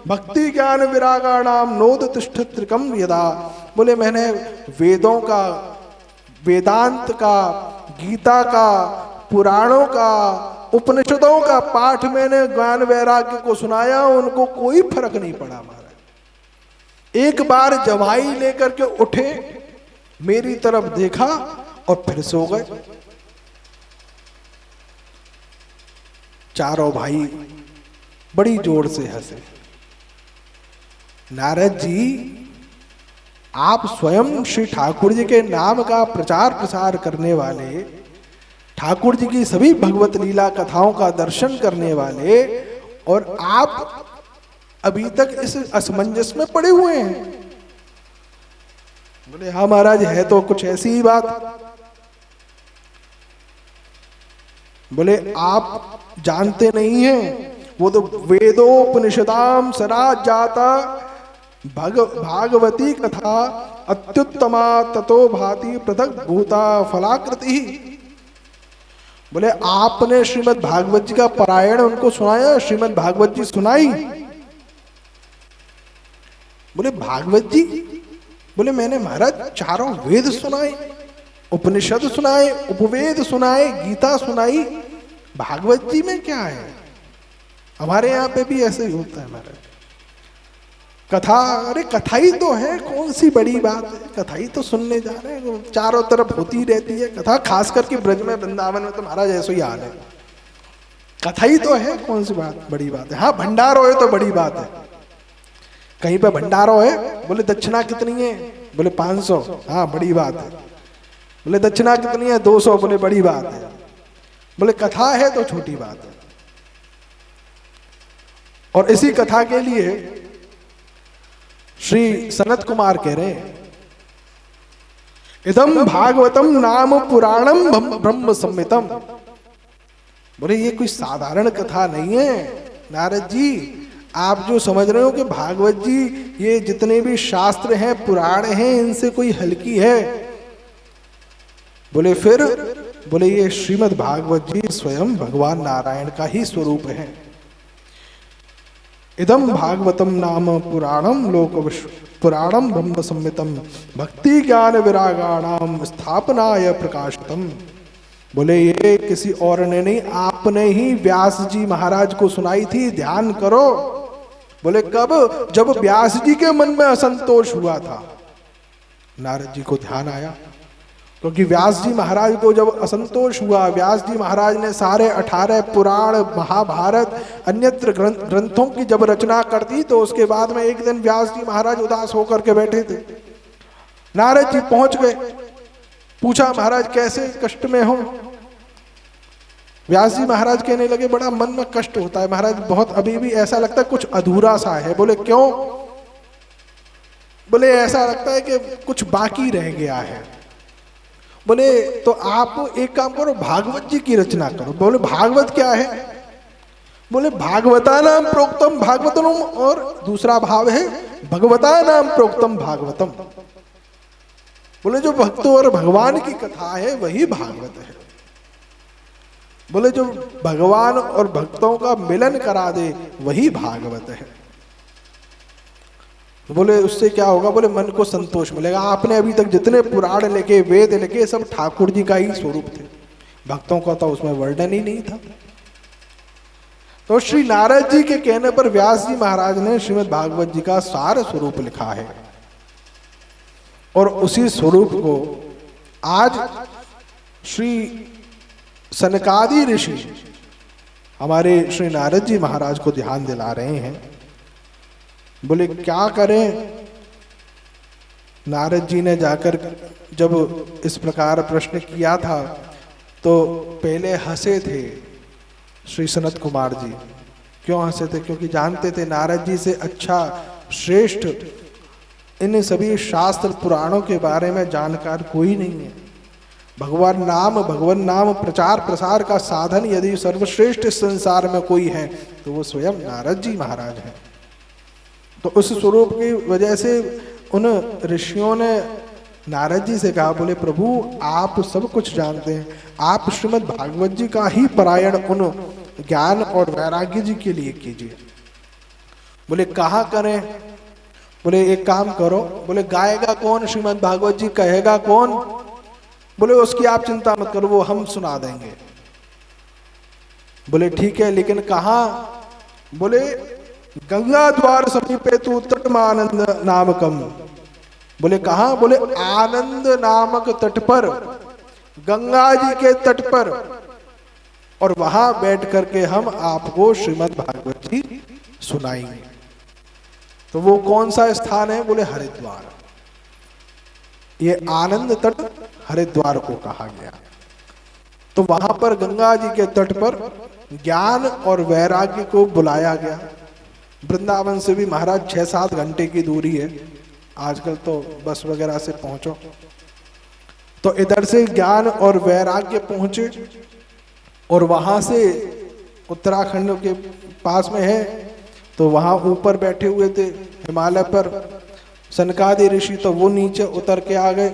भक्ति ज्ञान विरागाणाम नोद तिष्ठत्रिकम यदा। बोले मैंने वेदों का, वेदांत का, गीता का, पुराणों का, उपनिषदों का पाठ मैंने ज्ञान वैराग्य को सुनाया, उनको कोई फर्क नहीं पड़ा महाराज। एक बार जवाई लेकर के उठे, मेरी तरफ देखा और फिर सो गए। चारों भाई बड़ी जोर से हंसे। नारद जी आप स्वयं श्री ठाकुर जी के नाम का प्रचार प्रसार करने वाले, ठाकुर जी की सभी भगवत लीला कथाओं का दर्शन करने वाले, और आप अभी तक इस असमंजस में पड़े हुए हैं। बोले हाँ महाराज है तो कुछ ऐसी ही बात। बोले आप जानते नहीं हैं वो तो वेदोपनिषदाम सरा जाता भागवती कथा अत्युत्तमा ततो भाति पृथक भूता फलाकृति। बोले आपने श्रीमद् भागवत जी का पारायण उनको सुनाया, श्रीमद् भागवत जी सुनाई? बोले भागवत जी? बोले मैंने महाराज चारों वेद सुनाए, उपनिषद सुनाए, उपवेद सुनाए, गीता सुनाई, भागवत जी में क्या है? हमारे यहाँ पे भी ऐसे ही होता है महाराज। कथा, अरे कथा ही तो है, कौन सी बड़ी बात है, कथा ही तो सुनने जा रहे हैं, चारों तरफ होती रहती है कथा। खास करके ब्रज में, वृंदावन में तो महाराज ऐसा ही हाल है, कथा ही तो है, कौन सी बात बड़ी बात है। हाँ भंडारो है तो बड़ी बात है, कहीं पे भंडारो है, बोले दक्षिणा कितनी है, बोले 500, हाँ बड़ी बात है। बोले दक्षिणा कितनी है, 200, बोले बड़ी बात है। बोले कथा है तो छोटी बात है। और इसी कथा के लिए श्री सनत कुमार कह रहे हैं, इदम भागवतम नाम पुराणम ब्रह्म संहितम। बोले ये कोई साधारण कथा नहीं है नारद जी, आप जो समझ रहे हो कि भागवत जी ये जितने भी शास्त्र हैं, पुराण हैं, इनसे कोई हल्की है। बोले फिर? बोले ये श्रीमद् भागवत जी स्वयं भगवान नारायण का ही स्वरूप है। इदम भागवतम नाम पुराणम लोक पुराणम ब्रह्म संहितम भक्ति ज्ञान विरागाणाम स्थापनाय प्रकाशितम। बोले ये किसी और ने नहीं, आपने ही व्यास जी महाराज को सुनाई थी, ध्यान करो। बोले कब? जब व्यास जी के मन में असंतोष हुआ था, नारद जी को ध्यान आया, क्योंकि व्यास जी महाराज को जब असंतोष हुआ, व्यास जी महाराज ने सारे 18 पुराण, महाभारत, अन्यत्र ग्रंथों की जब रचना कर दी, तो उसके बाद में एक दिन व्यास जी महाराज उदास होकर के बैठे थे। नारद जी पहुंच गए, पूछा महाराज कैसे कष्ट में हो? व्यास जी महाराज कहने लगे बड़ा मन में कष्ट होता है महाराज, बहुत अभी भी ऐसा लगता है कुछ अधूरा सा है। बोले क्यों? बोले ऐसा लगता है कि कुछ बाकी रह गया है। बोले तो आप एक काम करो, भागवत जी की रचना करो। बोले भागवत क्या है? बोले भागवता नाम प्रोक्तम भागवतम, और दूसरा भाव है भगवता नाम प्रोक्तम भागवतम। बोले जो भक्तों और भगवान की कथा है वही भागवत है। बोले जो भगवान और भक्तों का मिलन करा दे वही भागवत है। बोले उससे क्या होगा? बोले मन को संतोष मिलेगा। आपने अभी तक जितने पुराण लिखे, वेद लिखे, सब ठाकुर जी का ही स्वरूप थे, भक्तों का तो उसमें वर्णन ही नहीं था। तो श्री नारद जी के कहने पर व्यास जी महाराज ने श्रीमद् भागवत जी का सार स्वरूप लिखा है, और उसी स्वरूप को आज श्री सनकादि ऋषि हमारे श्री नारद जी महाराज को ध्यान दिला रहे हैं। बोले क्या करें? नारद जी ने जाकर जब इस प्रकार प्रश्न किया था तो पहले हंसे थे श्री सनत कुमार जी। क्यों हंसे थे? क्योंकि जानते थे नारद जी से अच्छा श्रेष्ठ इन सभी शास्त्र पुराणों के बारे में जानकार कोई नहीं है। भगवान नाम प्रचार प्रसार का साधन यदि सर्वश्रेष्ठ इस संसार में कोई है तो वो स्वयं नारद जी महाराज हैं। तो उस स्वरूप की वजह से उन ऋषियों ने नारद जी से कहा, बोले प्रभु आप सब कुछ जानते हैं, आप श्रीमद् भागवत जी का ही पारायण उन ज्ञान और वैराग्य जी के लिए कीजिए। बोले कहाँ करें? बोले एक काम करो। बोले गाएगा कौन श्रीमद् भागवत जी, कहेगा कौन? बोले उसकी आप चिंता मत करो, वो हम सुना देंगे। बोले ठीक है, लेकिन कहाँ? बोले गंगा द्वार समीपे तु तटमानंद नामकम। बोले कहाँ? बोले आनंद नामक तट पर, गंगा जी के तट पर, और वहां बैठ करके हम आपको श्रीमद् भागवत जी सुनाएंगे। तो वो कौन सा स्थान है? बोले हरिद्वार। ये आनंद तट हरिद्वार को कहा गया। तो वहां पर गंगा जी के तट पर ज्ञान और वैराग्य को बुलाया गया। वृंदावन से भी महाराज 6-7 घंटे की दूरी है, आजकल तो बस वगैरह से पहुंचो। तो इधर से ज्ञान और वैराग्य पहुंचे, और वहां से उत्तराखंड के पास में है, तो वहाँ ऊपर बैठे हुए थे हिमालय पर सनकादि ऋषि, तो वो नीचे उतर के आ गए।